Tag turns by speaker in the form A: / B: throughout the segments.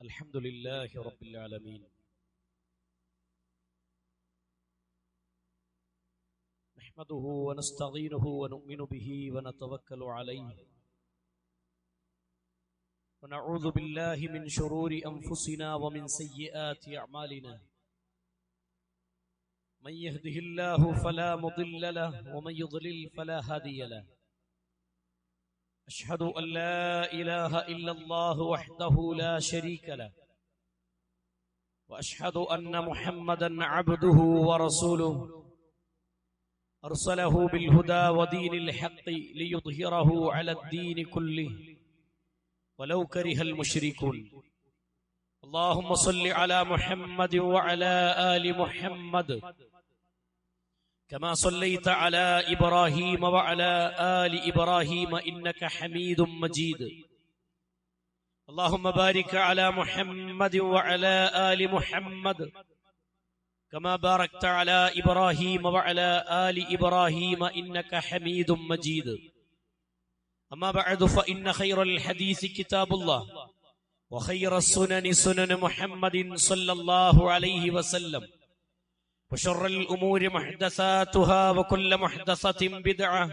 A: الحمد لله رب العالمين نحمده ونستعينه ونؤمن به ونتوكل عليه ونعوذ بالله من شرور أنفسنا ومن سيئات أعمالنا من يهده الله فلا مضل له ومن يضلل فلا هادي له أشهد أن لا إله إلا الله وحده لا شريك له وأشهد أن محمدا عبده ورسوله أرسله بالهدى ودين الحق ليظهره على الدين كله ولو كره المشركون اللهم صل على محمد وعلى آل محمد كما صليت على إبراهيم وعلى آل إبراهيم إنك حميد مجيد اللهم بارك على محمد وعلى آل محمد كما باركت على إبراهيم وعلى آل إبراهيم إنك حميد مجيد أما بعد فإن خير الحديث كتاب الله وخير السنن سنن محمد صلى الله عليه وسلم وشر الأمور محدثاتها وكل محدثة بدعة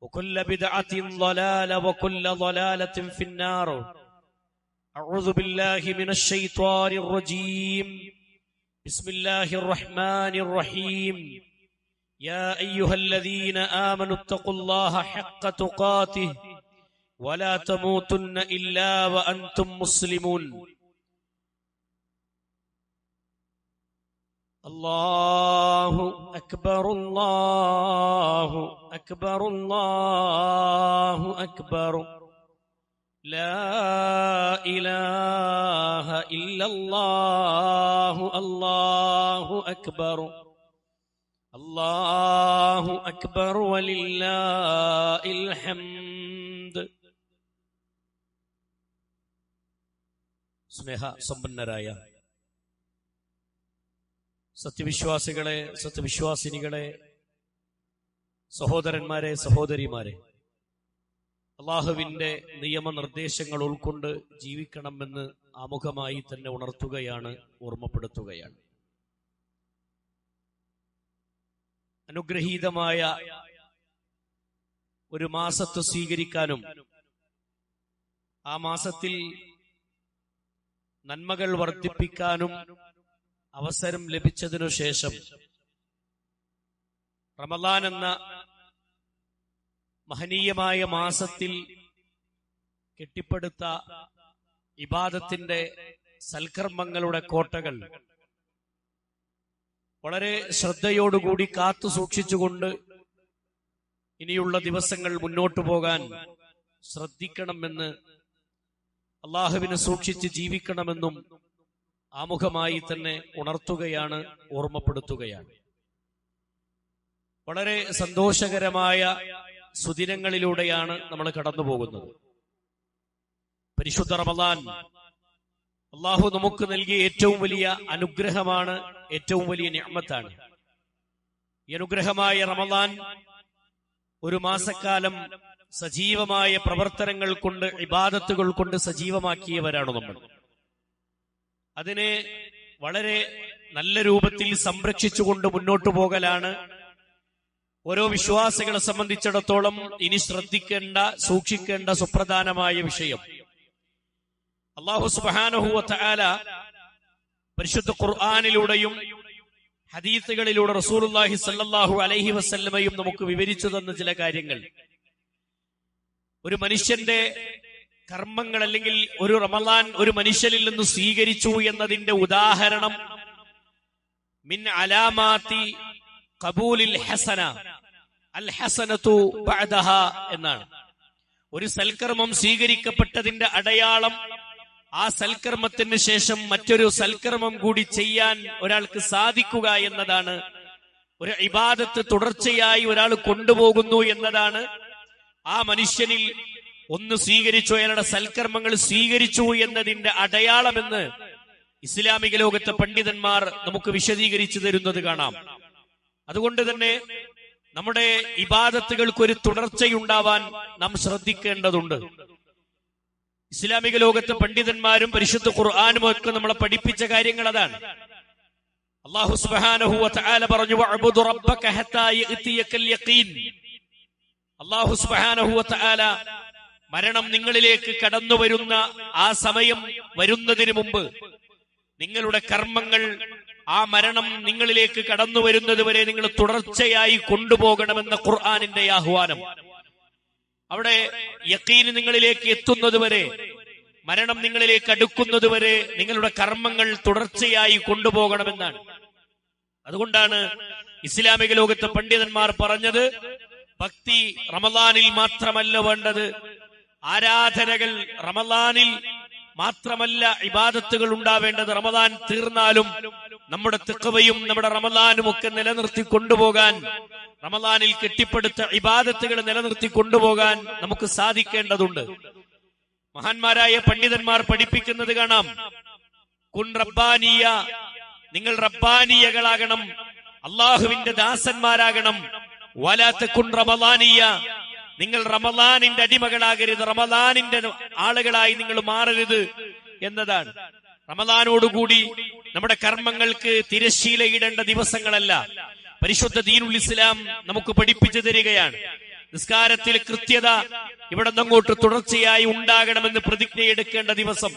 A: وكل بدعة ضلالة وكل ضلالة في النار أعوذ بالله من الشيطان الرجيم بسم الله الرحمن الرحيم يا أيها الذين آمنوا اتقوا الله حق تقاته ولا تموتن إلا وأنتم مسلمون الله أكبر الله أكبر الله أكبر لا إله إلا الله الله أكبر الله أكبر ولله الحمد സ്നേഹ സമ്പന്നരായ സത്യവിശ്വാസികളെ സത്യവിശ്വാസിനികളെ സഹോദരന്മാരെ സഹോദരിമാരെ അല്ലാഹുവിന്റെ നിയമനിർദ്ദേശങ്ങൾ ഉൾക്കൊണ്ട് ജീവിക്കണമെന്ന് ആമുഖമായി തന്നെ ഉണർത്തുകയാണ്, ഓർമ്മപ്പെടുത്തുകയാണ്. അനുഗ്രഹീതമായ ഒരു മാസത്തെ സ്വീകരിക്കാനും ആ മാസത്തിൽ നന്മകൾ വർദ്ധിപ്പിക്കാനും അവസരം ലഭിച്ചതിനു ശേഷം റമദാൻ എന്ന മഹനീയമായ മാസത്തിൽ കെട്ടിപ്പടുത്ത ഇബാദത്തിന്റെ സൽക്കർമ്മങ്ങളുടെ കോട്ടകൾ വളരെ ശ്രദ്ധയോടുകൂടി കാത്തു സൂക്ഷിച്ചുകൊണ്ട് ഇനിയുള്ള ദിവസങ്ങൾ മുന്നോട്ടു പോകാൻ ശ്രദ്ധിക്കണമെന്ന്, അള്ളാഹുവിനെ സൂക്ഷിച്ച് ജീവിക്കണമെന്നും ആമുഖമായി തന്നെ ഉണർത്തുകയാണ്, ഓർമ്മപ്പെടുത്തുകയാണ്. വളരെ സന്തോഷകരമായ സുദിനങ്ങളിലൂടെയാണ് നമ്മൾ കടന്നു പോകുന്നത്. പരിശുദ്ധ റമദാൻ അള്ളാഹു നമുക്ക് നൽകിയ ഏറ്റവും വലിയ അനുഗ്രഹമാണ്, ഏറ്റവും വലിയ നിഅമത്താണ്. ഈ അനുഗ്രഹമായ റമദാൻ ഒരു മാസക്കാലം സജീവമായ പ്രവർത്തനങ്ങൾ കൊണ്ട്, ഇബാദത്തുകൾ കൊണ്ട് സജീവമാക്കിയവരാണ് നമ്മൾ. അതിനെ വളരെ നല്ല രൂപത്തിൽ സംരക്ഷിച്ചുകൊണ്ട് മുന്നോട്ടു പോകലാണ് ഓരോ വിശ്വാസികളെ സംബന്ധിച്ചിടത്തോളം ഇനി ശ്രദ്ധിക്കേണ്ട, സൂക്ഷിക്കേണ്ട സുപ്രധാനമായ വിഷയം. അല്ലാഹു സുബ്ഹാനഹു വ തആല പരിശുദ്ധ ഖുർആനിലൂടെയും ഹദീസുകളിലൂടെ റസൂലുള്ളാഹി സ്വല്ലല്ലാഹു അലൈഹി വസല്ലമയും നമുക്ക് വിവരിച്ചു തന്ന ചില കാര്യങ്ങൾ, ഒരു മനുഷ്യന്റെ കർമ്മങ്ങൾ അല്ലെങ്കിൽ ഒരു റമദാൻ ഒരു മനുഷ്യനിൽ നിന്ന് സ്വീകരിച്ചു എന്നതിന്റെ ഉദാഹരണം മിൻ അലാമാതി ഖബൂലിൽ ഹസന അൽ ഹസനതു ബഅദഹാ എന്നാണ്. ഒരു സൽക്കർമ്മം സ്വീകരിക്കപ്പെട്ടതിന്റെ അടയാളം ആ സൽക്കർമ്മത്തിന് ശേഷം മറ്റൊരു സൽക്കർമ്മം കൂടി ചെയ്യാൻ ഒരാൾക്ക് സാധിക്കുക എന്നതാണ്. ഒരു ഇബാദത്ത് തുടർച്ചയായി ഒരാൾ കൊണ്ടുപോകുന്നു എന്നതാണ് ആ മനുഷ്യനിൽ ഒന്ന് സ്വീകരിച്ചു, അയാളുടെ സൽക്കർമ്മങ്ങൾ സ്വീകരിച്ചു എന്നതിന്റെ അടയാളമെന്ന് ഇസ്ലാമിക ലോകത്തെ പണ്ഡിതന്മാർ നമുക്ക് വിശദീകരിച്ചു തരുന്നത് കാണാം. അതുകൊണ്ട് തന്നെ നമ്മുടെ ഇബാദത്തുകൾക്ക് ഒരു തുടർച്ചയുണ്ടാവാൻ നാം ശ്രദ്ധിക്കേണ്ടതുണ്ട്. ഇസ്ലാമിക ലോകത്തെ പണ്ഡിതന്മാരും പരിശുദ്ധ ഖുർആനും ഒക്കെ നമ്മളെ പഠിപ്പിച്ച കാര്യങ്ങൾ അതാണ്. അല്ലാഹു സുബ്ഹാനഹു വ തആല പറഞ്ഞു വഅബ്ദു റബ്ബക ഹത്താ യഅതിയകൽ യഖീൻ. അല്ലാഹു സുബ്ഹാനഹു വ തആല മരണം നിങ്ങളിലേക്ക് കടന്നു വരുന്ന ആ സമയം വരുന്നതിന് മുമ്പ് നിങ്ങളുടെ കർമ്മങ്ങൾ ആ മരണം നിങ്ങളിലേക്ക് കടന്നു വരുന്നത് വരെ നിങ്ങൾ തുടർച്ചയായി കൊണ്ടുപോകണമെന്ന ഖുർആനിന്റെ ആഹ്വാനം. അവിടെ യഖീൻ നിങ്ങളിലേക്ക് എത്തുന്നത് വരെ, മരണം നിങ്ങളിലേക്ക് അടുക്കുന്നത് വരെ നിങ്ങളുടെ കർമ്മങ്ങൾ തുടർച്ചയായി കൊണ്ടുപോകണമെന്നാണ്. അതുകൊണ്ടാണ് ഇസ്ലാമിക ലോകത്തെ പണ്ഡിതന്മാർ പറഞ്ഞത് ഭക്തി റമളാനിൽ മാത്രമല്ല വേണ്ടത്, ആരാധനകൾ റമളാനിൽ മാത്രമല്ല ഇബാദത്തുകൾ ഉണ്ടാവേണ്ടത്. റമളാൻ തീർന്നാലും നമ്മുടെ തഖ്വയും നമ്മുടെ റമളാനും ഒക്കെ നിലനിർത്തി കൊണ്ടുപോകാൻ, റമളാനിൽ കെട്ടിപ്പടുത്ത ഇബാദത്തുകൾ നിലനിർത്തി കൊണ്ടുപോകാൻ നമുക്ക് സാധിക്കേണ്ടതുണ്ട്. മഹാന്മാരായ പണ്ഡിതന്മാർ പഠിപ്പിക്കുന്നത് കാണാം, കുൻ റബ്ബാനിയ, നിങ്ങൾ റബ്ബാനിയകളാകണം, അള്ളാഹുവിന്റെ ദാസന്മാരാകണം. വലാ തകുൻ റമളാനിയ, നിങ്ങൾ റമളാനിന്റെ അടിമകളാകരുത്, റമളാനിന്റെ ആളുകളായി നിങ്ങൾ മാറരുത് എന്നതാണ്. റമളാനോടുകൂടി നമ്മുടെ കർമ്മങ്ങൾക്ക് തിരശ്ശീലയിടേണ്ട ദിവസങ്ങളല്ല, പരിശുദ്ധ ദീനുൽ ഇസ്ലാം നമുക്ക് പഠിപ്പിച്ചു തരികയാണ്. നിസ്കാരത്തിൽ കൃത്യത ഇവിടെ നിന്നങ്ങോട്ട് തുടർച്ചയായി ഉണ്ടാകണമെന്ന് പ്രതിജ്ഞയെടുക്കേണ്ട ദിവസം,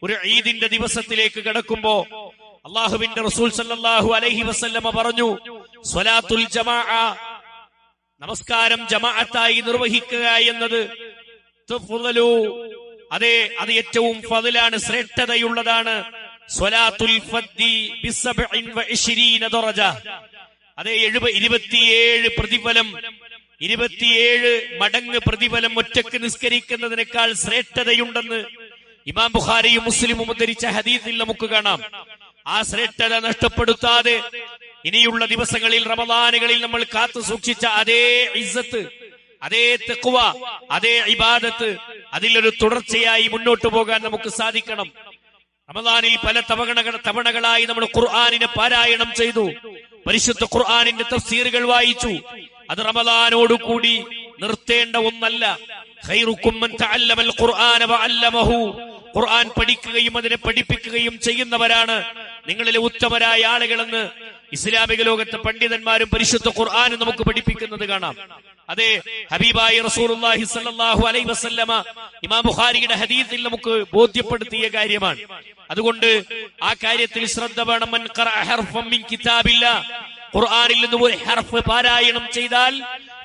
A: ഒരു ഈദിന്റെ ദിവസത്തിലേക്ക് കടക്കുമ്പോ അള്ളാഹുവിന്റെ റസൂൽ സല്ലല്ലാഹു അലൈഹി വസല്ലമ പറഞ്ഞു, സ്വലാത്തുൽ ജമാഅ, നമസ്കാരം ജമാഅത്തായി നിർവഹിക്കുക എന്നത് അത് ഏറ്റവും ഫദ്ലാണ്, ശ്രേഷ്ഠതയുള്ളതാണ്. സ്വലാത്തുൽ ഫദ്ദി ബി27 ദറജ, അതെ 27 പ്രതിഫലം, 27 മടങ്ങ് പ്രതിഫലം ഒറ്റക്ക് നിസ്കരിക്കുന്നതിനേക്കാൾ ശ്രേഷ്ഠതയുണ്ടെന്ന് ഇമാം ബുഖാരിയും മുസ്ലിമും ഉദ്ധരിച്ച ഹദീസിൽ നമുക്ക് കാണാം. ആ ശ്രേഷ്ഠത നഷ്ടപ്പെടുത്താതെ ഇനിയുള്ള ദിവസങ്ങളിൽ റമളാനുകളിൽ നമ്മൾ കാത്തു സൂക്ഷിച്ച അതേ ഇസ്സത്ത്, അതേ തഖ്വ, അതേ ഇബാദത്ത്, അതിലൊരു തുടർച്ചയായി മുന്നോട്ട് പോകാൻ നമുക്ക് സാധിക്കണം. റമളാനിൽ പല തവണകളായി നമ്മൾ ഖുർആനിനെ പാരായണം ചെയ്തു, പരിശുദ്ധ ഖുർആനിന്റെ തഫ്സീറുകൾ വായിച്ചു. അത് റമളാനോടുകൂടി നിർത്തേണ്ട ഒന്നല്ല. ഖൈറുക്കും മൻ തഅല്ലമൽ ഖുർആന വഅല്ലമഹു, ഖുർആൻ പഠിക്കുകയും അതിനെ പഠിപ്പിക്കുകയും ചെയ്യുന്നവരാണ് നിങ്ങളിലെ ഉത്തമരായ ആളുകളെന്ന് ഇസ്ലാമിക ലോകത്തെ പണ്ഡിതന്മാരും പരിശുദ്ധ ഖുർആനും നമുക്ക് പഠിപ്പിക്കുന്നത് കാണാം. അതെ, ഹബീബായി റസൂലുള്ളാഹി സ്വല്ലല്ലാഹു അലൈഹി വസല്ലമ ഇമാം ബുഖാരിയുടെ ഹദീസിൽ നമുക്ക് ബോധ്യപ്പെടുത്തിയ കാര്യമാണ്. അതുകൊണ്ട് ആ കാര്യത്തിൽ ശ്രദ്ധ വേണം. മൻ ഖറഅ ഹർഫൻ മിൻ കിതാബില്ലാഹ്, ഖുർആനിൽ നിന്ന് ഒരു ഹർഫ് പാരായണം ചെയ്താൽ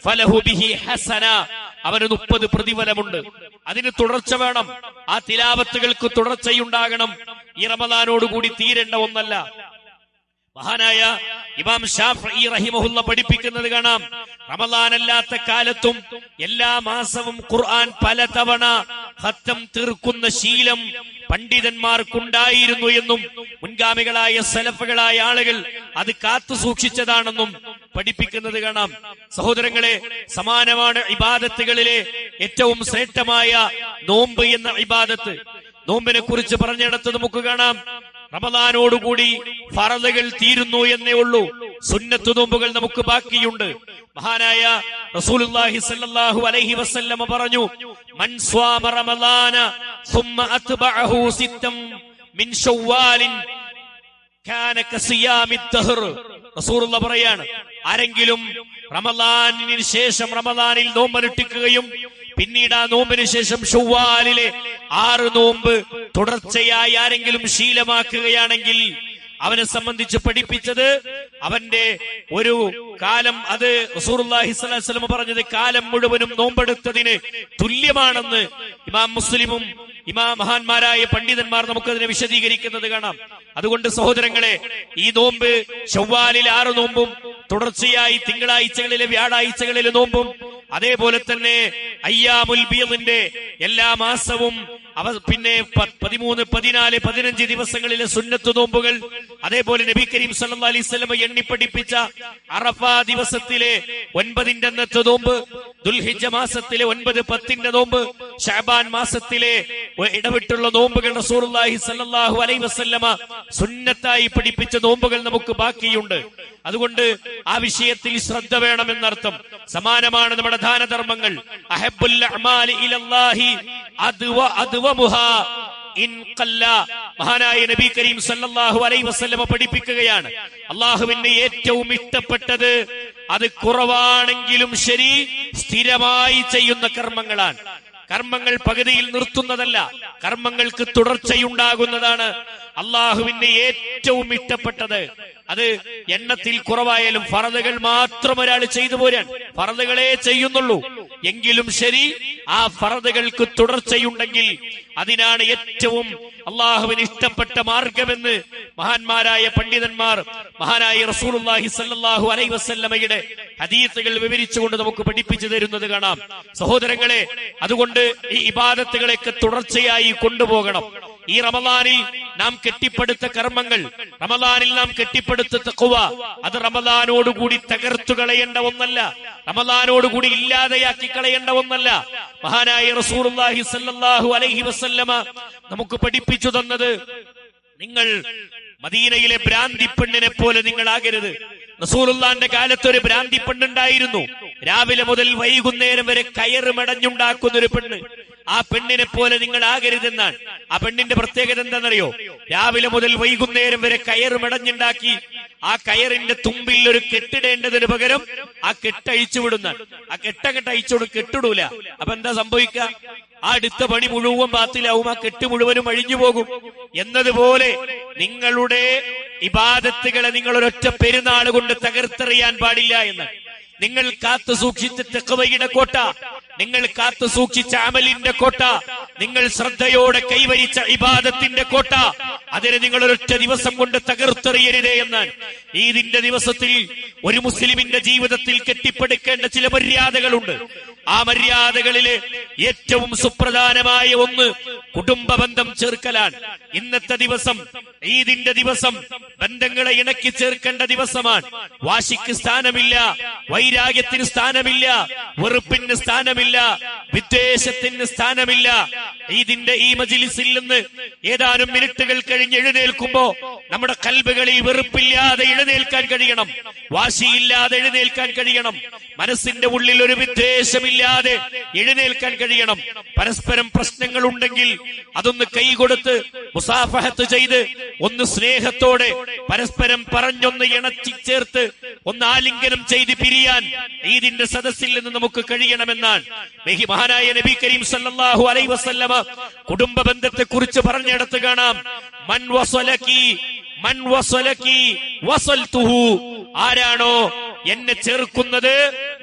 A: ഫലഹു ബിഹി ഹസന, അവന് 30 പ്രതിഫലമുണ്ട്. അതിന് തുടർച്ച വേണം, ആ തിലാവത്തുകൾക്ക് തുടർച്ചയുണ്ടാകണം. ഈ റമളാനോടുകൂടി തീരേണ്ട ഒന്നല്ല. മഹാനായ ഇമാം ശാഫിഈ റഹിമഹുല്ല പഠിപ്പിക്കുന്നത് കാണാം, റമളാൻ അല്ലാത്ത കാലത്തും എല്ലാ മാസവും ഖുർആൻ പലതവണ ഖത്തം തീർക്കുന്ന ശീലം പണ്ഡിതന്മാർക്കുണ്ടായിരുന്നു എന്നും മുൻഗാമികളായ സലഫുകളായ ആളുകൾ അത് കാത്തു സൂക്ഷിച്ചതാണെന്നും പഠിപ്പിക്കുന്നത് കാണാം. സഹോദരങ്ങളെ, സമാനമാണ് ഇബാദത്തുകളിലെ ഏറ്റവും ശ്രേഷ്ഠമായ നോമ്പ് എന്ന ഇബാദത്ത്. നോമ്പിനെ കുറിച്ച് പറഞ്ഞിടത്ത് നമുക്ക് കാണാം, റമളാനോടുകൂടി ഫറളുകൾ തീരുന്നു എന്നേ ഉള്ളൂ, സുന്നത്ത് നോമ്പുകൾ നമുക്ക് ബാക്കിയുണ്ട്. മഹാനായ റസൂലുള്ളാഹി സ്വല്ലല്ലാഹു അലൈഹി വസല്ലമ പറഞ്ഞു, മൻ സ്വാമ റമളാന സുമ്മ അത്ബഅഹു സിത്തം മിൻ ശവ്വാലിൻ കാന കസിയാമിദ് ദഹർ. റസൂലുള്ളാഹി പറയാണ്, ആരെങ്കിലും റമളാനിന് ശേഷം റമളാനിൽ നോമ്പനുഷ്ഠിക്കുകയും പിന്നീട് ആ നോമ്പിന് ശേഷം ശവ്വാലിലെ 6 നോമ്പ് തുടർച്ചയായി ആരെങ്കിലും ശീലമാക്കുകയാണെങ്കിൽ അവനെ സംബന്ധിച്ച് പഠിപ്പിച്ചത് അവന്റെ ഒരു കാലം, അത് റസൂലുള്ളാഹി സ്വല്ലല്ലാഹു അലൈഹി വസല്ലം പറഞ്ഞത് കാലം മുഴുവനും നോമ്പെടുത്തതിന് തുല്യമാണെന്ന് ഇമാം മുസ്ലിമും മഹാന്മാരായ പണ്ഡിതന്മാർ നമുക്കതിനെ വിശദീകരിക്കുന്നത് കാണാം. അതുകൊണ്ട് സഹോദരങ്ങളെ, ഈ നോമ്പ് ശവ്വാലിൽ 6 നോമ്പും തുടർച്ചയായി തിങ്കളാഴ്ചകളിലെ വ്യാഴാഴ്ചകളിലെ നോമ്പും അതേപോലെ തന്നെ അയ്യാമുൽ ബീദിന്റെ എല്ലാ മാസവും പിന്നെ 13, 14, 15 ദിവസങ്ങളിലെ സുന്നത്ത് നോമ്പുകൾ, അതേപോലെ നബി കരീം സല്ലല്ലാഹു അലൈഹി വസല്ലം എണ്ണി പഠിപ്പിച്ച അറഫ ദിവസത്തിലെ 9 അന്നത്തെ നോമ്പ്, ദുൽഹിജ്ജ മാസത്തിലെ 9, 10 നോമ്പ്, ശഅബാൻ മാസത്തിലെ ഇടവിട്ടുള്ള നോമ്പുകൾ റസൂലുള്ളാഹി സ്വല്ലല്ലാഹു അലൈഹി വസല്ലമ സുന്നത്തായി പഠിപ്പിച്ച നോമ്പുകൾ നമുക്ക് ബാക്കിയുണ്ട്. അതുകൊണ്ട് ആ വിഷയത്തിൽ ശ്രദ്ധ വേണമെന്നർത്ഥം. സമാനമാണ് നമ്മുടെ ദാനധർമ്മങ്ങൾ. അഹബ്ബുൽ അഅമാലി ഇലല്ലാഹി അദ്വമുഹാ ഇൻ ഖല്ല. മഹാനായ നബി കരീം സല്ലല്ലാഹു അലൈഹി വസല്ലമ പഠിപ്പിക്കുകയാണ്, അള്ളാഹുവിന് ഏറ്റവും ഇഷ്ടപ്പെട്ടത് അത് കുറവാണെങ്കിലും ശരി സ്ഥിരമായി ചെയ്യുന്ന കർമ്മങ്ങളാണ്. കർമ്മങ്ങൾ പകുതിയിൽ നിർത്തുന്നതല്ല, കർമ്മങ്ങൾക്ക് തുടർച്ചയുണ്ടാകുന്നതാണ് അള്ളാഹുവിന് ഏറ്റവും ഇഷ്ടപ്പെട്ടത്. അത് എണ്ണത്തിൽ കുറവായാലും ഫറദുകൾ മാത്രം ഒരാൾ ചെയ്തു പോരാൻ, ഫറദുകളെ ചെയ്യുന്നുള്ളൂ എങ്കിലും ശരി ആ ഫറദുകൾക്ക് തുടർച്ചയുണ്ടെങ്കിൽ അതിനാണ് ഏറ്റവും അള്ളാഹുവിന് ഇഷ്ടപ്പെട്ട മാർഗമെന്ന് മഹാന്മാരായ പണ്ഡിതന്മാർ മഹാനായ റസൂലുള്ളാഹി സ്വല്ലല്ലാഹു അലൈഹി വസല്ലമയുടെ ഹദീസുകൾ വിവരിച്ചുകൊണ്ട് നമുക്ക് പഠിപ്പിച്ചു തരുന്നത് കാണാം. സഹോദരങ്ങളെ, അതുകൊണ്ട് ഈ ഇബാദത്തുകളെയൊക്കെ തുടർച്ചയായി കൊണ്ടുപോകണം. ഈ റമദാനിൽ നാം കെട്ടിപ്പടുത്ത കർമ്മങ്ങൾ, റമദാനിൽ നാം കെട്ടിപ്പടുത്ത തഖ്വ, അത് റമദാനോടുകൂടി തകർത്തു കളയേണ്ട ഒന്നല്ല, റമദാനോടുകൂടി ഇല്ലാതെയാക്കി കളയേണ്ട ഒന്നല്ല. മഹാനായ റസൂലുള്ളാഹി സ്വല്ലല്ലാഹു അലൈഹി വസല്ലമ നമുക്ക് പഠിപ്പിച്ചു തന്നത്, നിങ്ങൾ മദീനയിലെ ഭ്രാന്തി പെണ്ണിനെ പോലെ നിങ്ങളാകരുത്. റസൂലുള്ളാന്റെ കാലത്ത് ഒരു ഭ്രാന്തി പെണ്ണുണ്ടായിരുന്നു. രാവിലെ മുതൽ വൈകുന്നേരം വരെ കയറ് മെടഞ്ഞുണ്ടാക്കുന്ന ഒരു പെണ്ണ്. ആ പെണ്ണിനെ പോലെ നിങ്ങൾ ആകരുതെന്നാണ്. ആ പെണ്ണിന്റെ പ്രത്യേകത എന്താണെന്നറിയോ? രാവിലെ മുതൽ വൈകുന്നേരം വരെ കയറ് മെടഞ്ഞുണ്ടാക്കി ആ കയറിന്റെ തുമ്പിൽ ഒരു കെട്ടിടേണ്ടതിന് പകരം ആ കെട്ടഴിച്ചു വിടുന്നാണ്. ആ കെട്ടങ്ങട്ട് അഴിച്ചോട് കെട്ടിടൂല. അപ്പൊ എന്താ സംഭവിക്കുക? ആ അടുത്ത പണി മുഴുവൻ ബാത്തിലാവും, ആ കെട്ട് മുഴുവനും അഴിഞ്ഞു പോകും. എന്നതുപോലെ നിങ്ങളുടെ ഇബാദത്തുകളെ നിങ്ങൾ ഒരൊറ്റ പെരുന്നാൾ കൊണ്ട് തകർത്തെറിയാൻ പാടില്ല എന്ന്. നിങ്ങൾ കാത്തു സൂക്ഷിച്ച തഖ്വയുടെ കോട്ട, നിങ്ങൾ കാത്തു സൂക്ഷിച്ച അമലിന്റെ കോട്ട, നിങ്ങൾ ശ്രദ്ധയോടെ കൈവരിച്ച ഇബാദത്തിന്റെ കോട്ട, അതിനെ നിങ്ങൾ ഒരൊറ്റ ദിവസം കൊണ്ട് തകർത്തെറിയരുതേ എന്നാണ്. ഈദിന്റെ ദിവസത്തിൽ ഒരു മുസ്ലിമിന്റെ ജീവിതത്തിൽ കെട്ടിപ്പടുക്കേണ്ട ചില മര്യാദകളുണ്ട്. ആ മര്യാദകളില് ഏറ്റവും സുപ്രധാനമായ ഒന്ന് കുടുംബ ബന്ധം ചേർക്കലാണ്. ഇന്നത്തെ ദിവസം, ഈദിന്റെ ദിവസം, ബന്ധങ്ങളെ ഇണക്കി ചേർക്കേണ്ട ദിവസമാണ്. വാശിക്ക് സ്ഥാനമില്ല, വൈരാഗ്യത്തിന് സ്ഥാനമില്ല, വെറുപ്പിന് സ്ഥാനമില്ല, വിദ്വേഷത്തിന് സ്ഥാനമില്ല. ഈദിന്റെ ഈ മജ്‌ലിസിൽ നിന്ന് ഏതാനും മിനിറ്റുകൾ കഴിഞ്ഞ് എഴുന്നേൽക്കുമ്പോ നമ്മുടെ കൽബുകളിൽ വെറുപ്പില്ലാതെ എഴുന്നേൽക്കാൻ കഴിയണം, വാശിയില്ലാതെ എഴുന്നേൽക്കാൻ കഴിയണം, മനസ്സിന്റെ ഉള്ളിൽ ഒരു വിദ്വേഷമില്ലാതെ എഴുന്നേൽക്കാൻ കഴിയണം. പരസ്പരം പ്രശ്നങ്ങൾ ഉണ്ടെങ്കിൽ അതൊന്ന് കൈകൊടുത്ത് മുസാഫഹത്ത് ചെയ്ത് ഒന്ന് സ്നേഹത്തോടെ പരസ്പരം പറഞ്ഞൊന്ന് ഇണച്ചി ചേർത്ത് ഒന്ന് ആലിംഗനം ചെയ്ത് പിരിയാൻ ഈദിന്റെ സദസ്സിൽ നിന്ന് നമുക്ക് കഴിയണമെന്നാണ് മഹാനായ നബി കരീം സല്ലല്ലാഹു അലൈഹി വസല്ലമ കുടുംബ ബന്ധത്തെ കുറിച്ച് പറഞ്ഞിടത്ത് കാണാം, മൻ വസലക്കി വസൽതുഹു. ആരാണോ എന്നെ ചേർക്കുന്നത്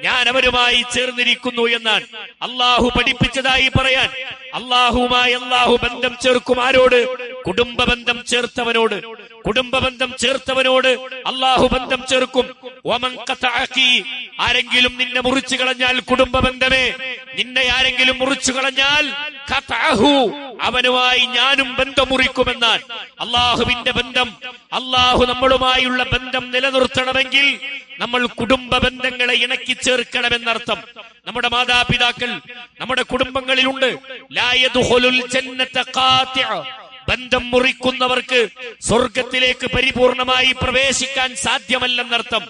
A: ഞാൻ അവരുമായി ചേർന്നിരിക്കുന്നു എന്നാണ് അള്ളാഹു പഠിപ്പിച്ചതായി പറയാൻ. അള്ളാഹുമായി അള്ളാഹു ബന്ധം ചേർക്കും. ആരോട്? കുടുംബ ബന്ധം ചേർത്തവനോട്. കുടുംബ ബന്ധം ചേർത്തവനോട് അള്ളാഹു ബന്ധം ചേർക്കും. വമൻ ഖതഅകി, ആരെങ്കിലും നിന്നെ മുറിച്ചു കളഞ്ഞാൽ, കുടുംബ ബന്ധമേ നിന്നെ ആരെങ്കിലും മുറിച്ചു കളഞ്ഞാൽ, ഖതഅഹു, അവനുമായി ഞാനും ബന്ധം മുറിക്കുമെന്നാണ്. അള്ളാഹുവിന്റെ ബന്ധം, അള്ളാഹു നമ്മളുമായുള്ള ബന്ധം നിലനിർത്തണമെങ്കിൽ നമ്മൾ കുടുംബ ബന്ധങ്ങളെ ഇണക്കി ചേർക്കണമെന്നർത്ഥം. നമ്മുടെ മാതാപിതാക്കൾ നമ്മുടെ കുടുംബങ്ങളിലുണ്ട്. ലാ യദ്ഖുലുൽ ജന്നത ഖാതിഅ, ബന്ധം മുറിക്കുന്നവർക്ക് സ്വർഗത്തിലേക്ക് പരിപൂർണമായി പ്രവേശിക്കാൻ സാധ്യമല്ലെന്നർത്ഥം.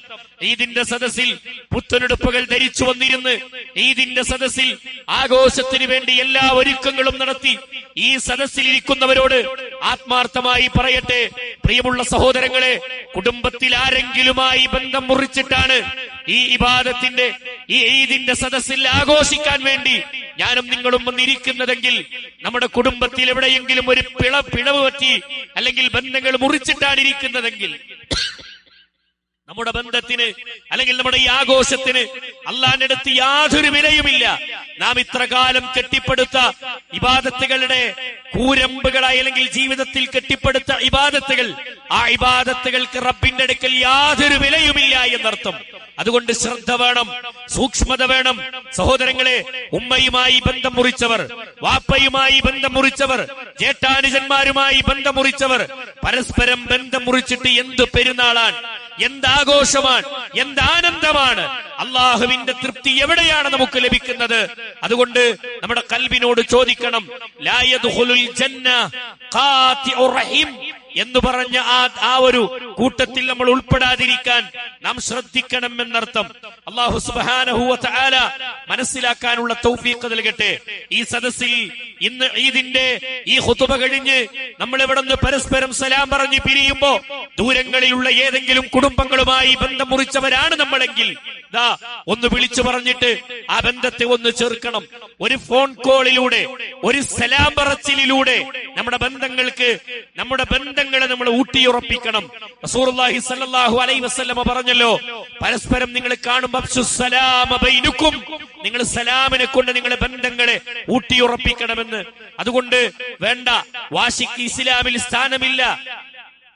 A: ഈദിന്റെ സദസ്സിൽ പുത്തനുടുപ്പുകൾ ധരിച്ചു വന്നിരുന്ന് ഈദിന്റെ സദസ്സിൽ ആഘോഷത്തിന് വേണ്ടി എല്ലാ ഒരുക്കങ്ങളും നടത്തി ഈ സദസ്സിൽ ഇരിക്കുന്നവരോട് ആത്മാർത്ഥമായി പറയട്ടെ, പ്രിയമുള്ള സഹോദരങ്ങളെ, കുടുംബത്തിൽ ആരെങ്കിലുമായി ബന്ധം മുറിച്ചിട്ടാണ് ഈ ഇബാദത്തിന്റെ ഈ ഈദിന്റെ സദസ്സിൽ ആഘോഷിക്കാൻ വേണ്ടി ഞാനും നിങ്ങളും വന്നിരിക്കുന്നതെങ്കിൽ, നമ്മുടെ കുടുംബത്തിൽ എവിടെയെങ്കിലും ഒരു പിഴവ് പറ്റി അല്ലെങ്കിൽ ബന്ധങ്ങൾ മുറിച്ചിട്ടാണ് ഇരിക്കുന്നതെങ്കിൽ, നമ്മുടെ ബന്ധത്തിന് അല്ലെങ്കിൽ നമ്മുടെ ഈ ആഘോഷത്തിന് അള്ളാന്റെ അടുത്ത് യാതൊരു വിലയുമില്ല. നാം ഇത്ര കാലം കെട്ടിപ്പടുത്ത ഇബാദത്തുകളുടെ കൂരമ്പുകളായി അല്ലെങ്കിൽ ജീവിതത്തിൽ കെട്ടിപ്പടുത്ത ഇബാദത്തുകൾ, ആ ഇബാദത്തുകൾക്ക് റബ്ബിന്റെ അടുക്കൽ യാതൊരു വിലയുമില്ല എന്നർത്ഥം. അതുകൊണ്ട് ശ്രദ്ധ വേണം, സൂക്ഷ്മത വേണം. സഹോദരങ്ങളെ, ഉമ്മയുമായി ബന്ധം മുറിച്ചവർ, വാപ്പയുമായി ബന്ധം മുറിച്ചവർ, ജേഷ്ഠാനുജന്മാരുമായി ബന്ധം മുറിച്ചവർ, പരസ്പരം ബന്ധം മുറിച്ചിട്ട് എന്ത് പെരുന്നാളാണ്. എന്താഘോഷമാണ്, എന്താനന്ദമാണ്. അള്ളാഹുവിന്റെ തൃപ്തി എവിടെയാണ് നമുക്ക് ലഭിക്കുന്നത്? അതുകൊണ്ട് നമ്മുടെ കൽബിനോട് ചോദിക്കണം, ലാ യദ്ഖുലുൽ ജന്ന ഖാതിഉർ റഹിം എന്ന് പറഞ്ഞ ആ ഒരു കൂട്ടത്തിൽ നമ്മൾ ഉൾപ്പെടാതിരിക്കാൻ നാം ശ്രദ്ധിക്കണം എന്നർത്ഥം. അല്ലാഹു സുബ്ഹാനഹു വ തആല മനസ്സിലാക്കാനുള്ള തൗഫീഖ് നൽകട്ടെ. ഈ സദസ്സിൽ ഇന്ന് ഈദിന്റെ ഈ ഖുതുബ കഴിഞ്ഞ് നമ്മൾ ഇവിടെ നിന്ന് പരസ്പരം സലാം പറഞ്ഞ് പിരിയുമ്പോ ദൂരങ്ങളിലുള്ള ഏതെങ്കിലും കുടുംബങ്ങളുമായി ബന്ധം മുറിച്ചവരാണ് നമ്മളെങ്കിൽ ദാ ഒന്ന് വിളിച്ചു പറഞ്ഞിട്ട് ആ ബന്ധത്തെ ഒന്ന് ചേർക്കണം. ഒരു ഫോൺ കോളിലൂടെ, ഒരു സലാം പറച്ചിലിലൂടെ നമ്മുടെ ബന്ധങ്ങളെ നമ്മൾ ഊട്ടിയുറപ്പിക്കണം. റസൂലുള്ളാഹി സ്വല്ലല്ലാഹു അലൈഹി വസല്ലമ പറഞ്ഞല്ലോ, പരസ്പരം നിങ്ങൾ കാണുമ്പോൾ അഫ്ശുസ്സലാമ ബൈനക്കും, നിങ്ങൾ സലാമിനെ കൊണ്ട് നിങ്ങളുടെ ബന്ധങ്ങളെ ഊട്ടിയുറപ്പിക്കണമെന്ന്. അതുകൊണ്ട് വേണ്ട, വാശിക്ക് ഇസ്ലാമിൽ സ്ഥാനമില്ല,